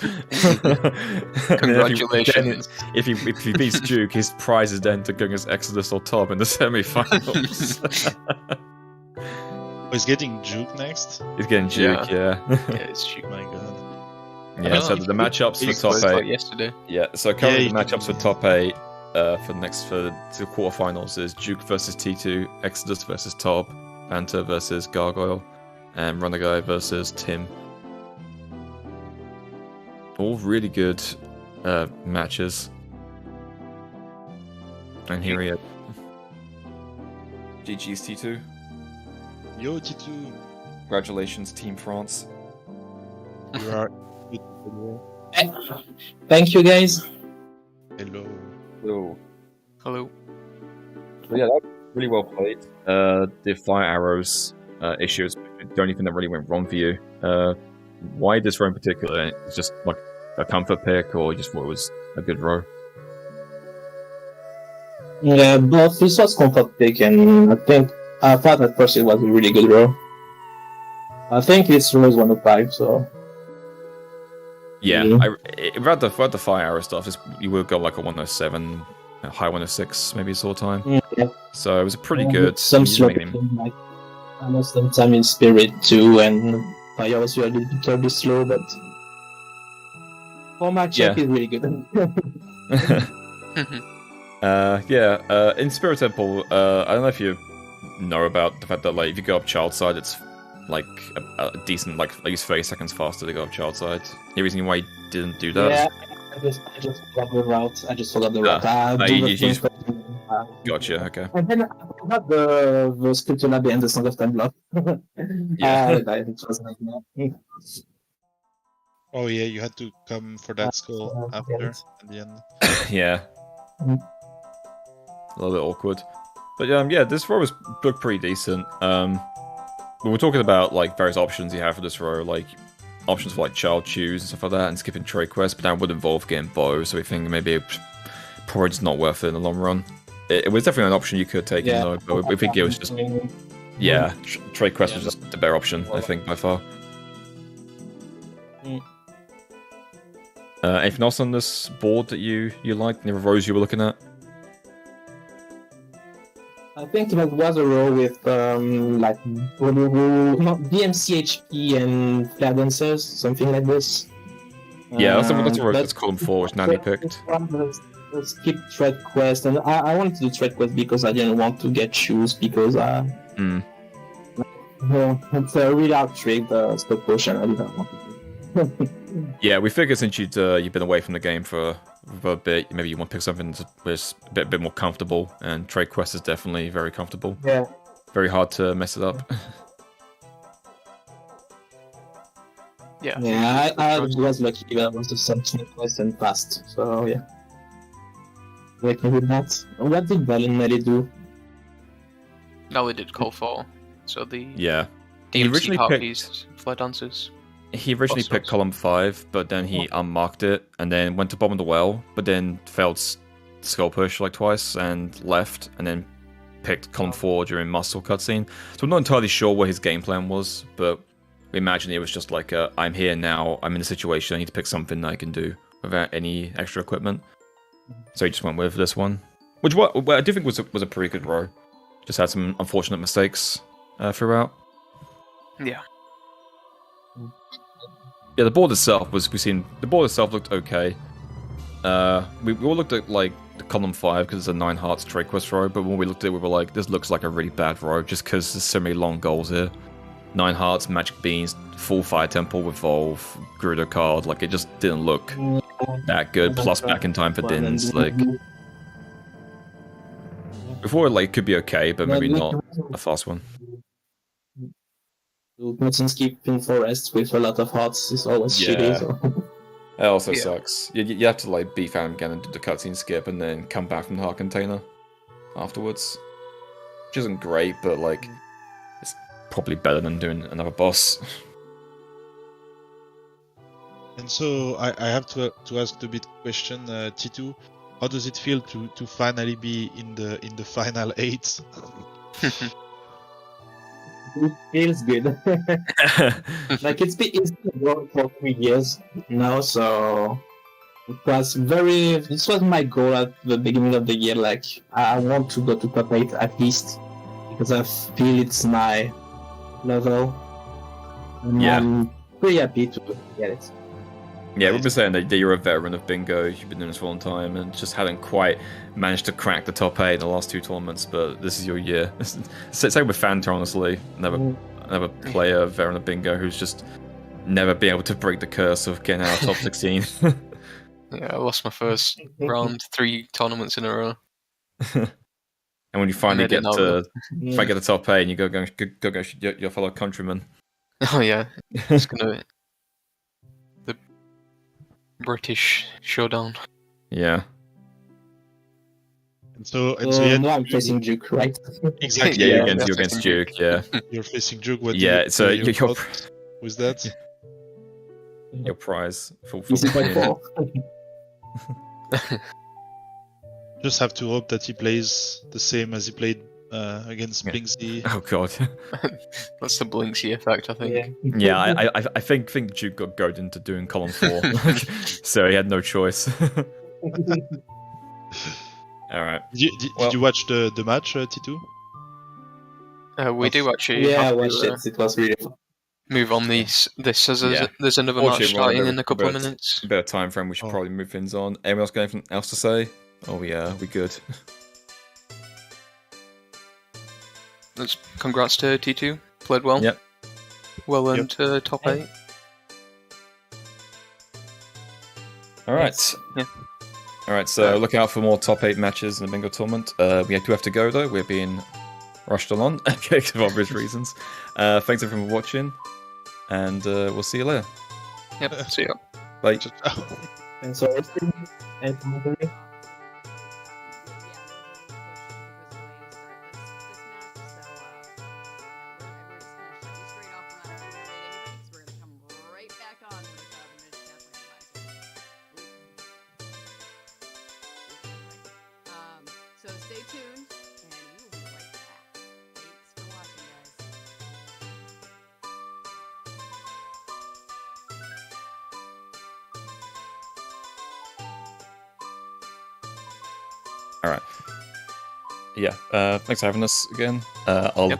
Congratulations. If he beats Duke, his prize is then to go against Exodus or Tom in the semi-finals. He's getting Juke next. He's getting Duke, yeah. Yeah, it's cheap. My God. Yeah, so the matchups for top 8. Yesterday. Yeah, so currently the matchups for top 8 for the quarterfinals is Duke versus Titou, Exodus versus Tob, Panther versus Gargoyle, and Runagay versus Tim. All really good matches. And here he is. GG's Titou. Yo, Titou. Congratulations, Team France. You are. Thank you, guys. Hello. Hello. So yeah, that was really well played. The fire arrows issues, the only thing that really went wrong for you. Why this row in particular? It's just like a comfort pick, or you just thought it was a good row? Yeah, both. This was comfort pick, and I think I thought at first it was a really good row. I think this row is 105, so. Yeah, Mhm. around the fire arrow stuff, you will go like a 107, a high 106 maybe sort of time. Yeah. So it was pretty good. Some You didn't make slow, any- like I lost some time in Spirit too, and fire was really terribly slow, but for my check is really good. In Spirit Temple, I don't know if you know about the fact that like if you go up child side, it's like a decent, like at least 30 seconds faster to go up child sde. The reason why you didn't do that? Yeah, I just forgot the route. I just forgot the route. Gotcha. Okay. And then I forgot the scripture lab and the Song of Time block. Yeah. It was like that. Oh yeah, you had to come for that skull after yes. at the end. Yeah. Mhm. A little bit awkward, but yeah, this row looked pretty decent. We were talking about like various options you have for this row, like options for like child choose and stuff like that, and skipping trade quests, but that would involve getting bow, so we think maybe it's probably just not worth it in the long run. It was definitely an option you could take, though, but we think it was just trade quest was just the better option, I think, by far. Anything else on this board that you liked? Any rows you were looking at? I think it was a row with like DMCHP and Flare Dancers, something like this. Yeah, that's a row that's column 4, which Nalle picked. Let's skip trade quest, and I wanted to do trade quest because I didn't want to get shoes because it's a really hard trick, the stop potion. I didn't want to do. Yeah, we figured since you've been away from the game for a bit, maybe you want to pick something that's a bit more comfortable, and trade quest is definitely very comfortable. Yeah. Very hard to mess it up. Yeah, I was lucky that I was just some trade quest and fast, so yeah. Like with that. What did Val and Nalle do? Nalle did call fall, so the He DMC originally harpies, fly dancers. He originally picked column 5, but then he unmarked it, and then went to bottom of the well, but then failed skull push like twice, and left, and then picked column 4 during muscle cutscene. So I'm not entirely sure what his game plan was, but we imagine it was just like, I'm here now, I'm in a situation, I need to pick something that I can do without any extra equipment. So he just went with this one, which I do think was a pretty good row. Just had some unfortunate mistakes throughout. Yeah. Yeah, the board itself looked okay. We all looked at like the column 5 because it's a 9 hearts trade quest row, but when we looked at it, we were like, this looks like a really bad row just because there's so many long goals here. 9 hearts, magic beans, full fire temple with Volve, Gruder card, like it just didn't look that good. Plus back in time for Dins, like before it could be okay, but maybe not a fast one. Skipping forests with a lot of hearts is always shitty. So. It also sucks. You have to beef out again and do the cutscene skip and then come back from the heart container afterwards. Which isn't great, but it's probably better than doing another boss. And so I have to ask the big question, Titou. How does it feel to finally be in the final 8? It feels good. Like it's been going for 3 years now, so this was my goal at the beginning of the year. Like I want to go to top 8 at least because I feel it's my level. And Yeah. I'm pretty happy to get it. Yeah, we've been saying that you're a veteran of bingo. You've been doing this for a long time and just hadn't quite managed to crack the top 8 in the last 2 tournaments. But this is your year. Same with Fanta, honestly. Another player, veteran of bingo, who's just never been able to break the curse of getting out of top 16. Yeah, I lost my first round 3 tournaments in a row. And when you finally Made it get now, to Yeah. if I get the top 8 and you go your fellow countryman. Oh yeah, it's gonna the British showdown. Yeah. And so So yeah, now I'm facing Duke, right? exactly. Yeah, Yeah, you're that's against facing Duke, yeah. You're facing Duke. What Yeah, do you, so what are your you're- thoughts with that? Your prize for Easy point winning. 4. Just have to hope that he plays the same as he played against Yeah. Blinksy. Oh god. That's the Blinksy effect, I think. Yeah, I think Duke got goaded into doing column 4. So he had no choice. Alright. Did you watch the match, Titou? We do actually Yeah, I have watched to it. It was really fun. move on this as Yeah. there's another match Unfortunately, we're on a starting bit- in a couple of bit- minutes. A bit of time frame, we should Oh. probably move things on. Anyone else got anything else to say? Oh, we good. Congrats to T2. Played well. Yep. Well earned top 8. Alright. Yeah. Alright, so look out for more top 8 matches in the bingo tournament. We do have to go though, we're being rushed along, okay, for obvious reasons. Thanks everyone for watching, and we'll see you later. Yep. See ya. Bye. Thanks for watching. And commentary. So stay tuned, and we will be right back. Thanks for watching, guys. Alright. Yeah, thanks for having us again. We'll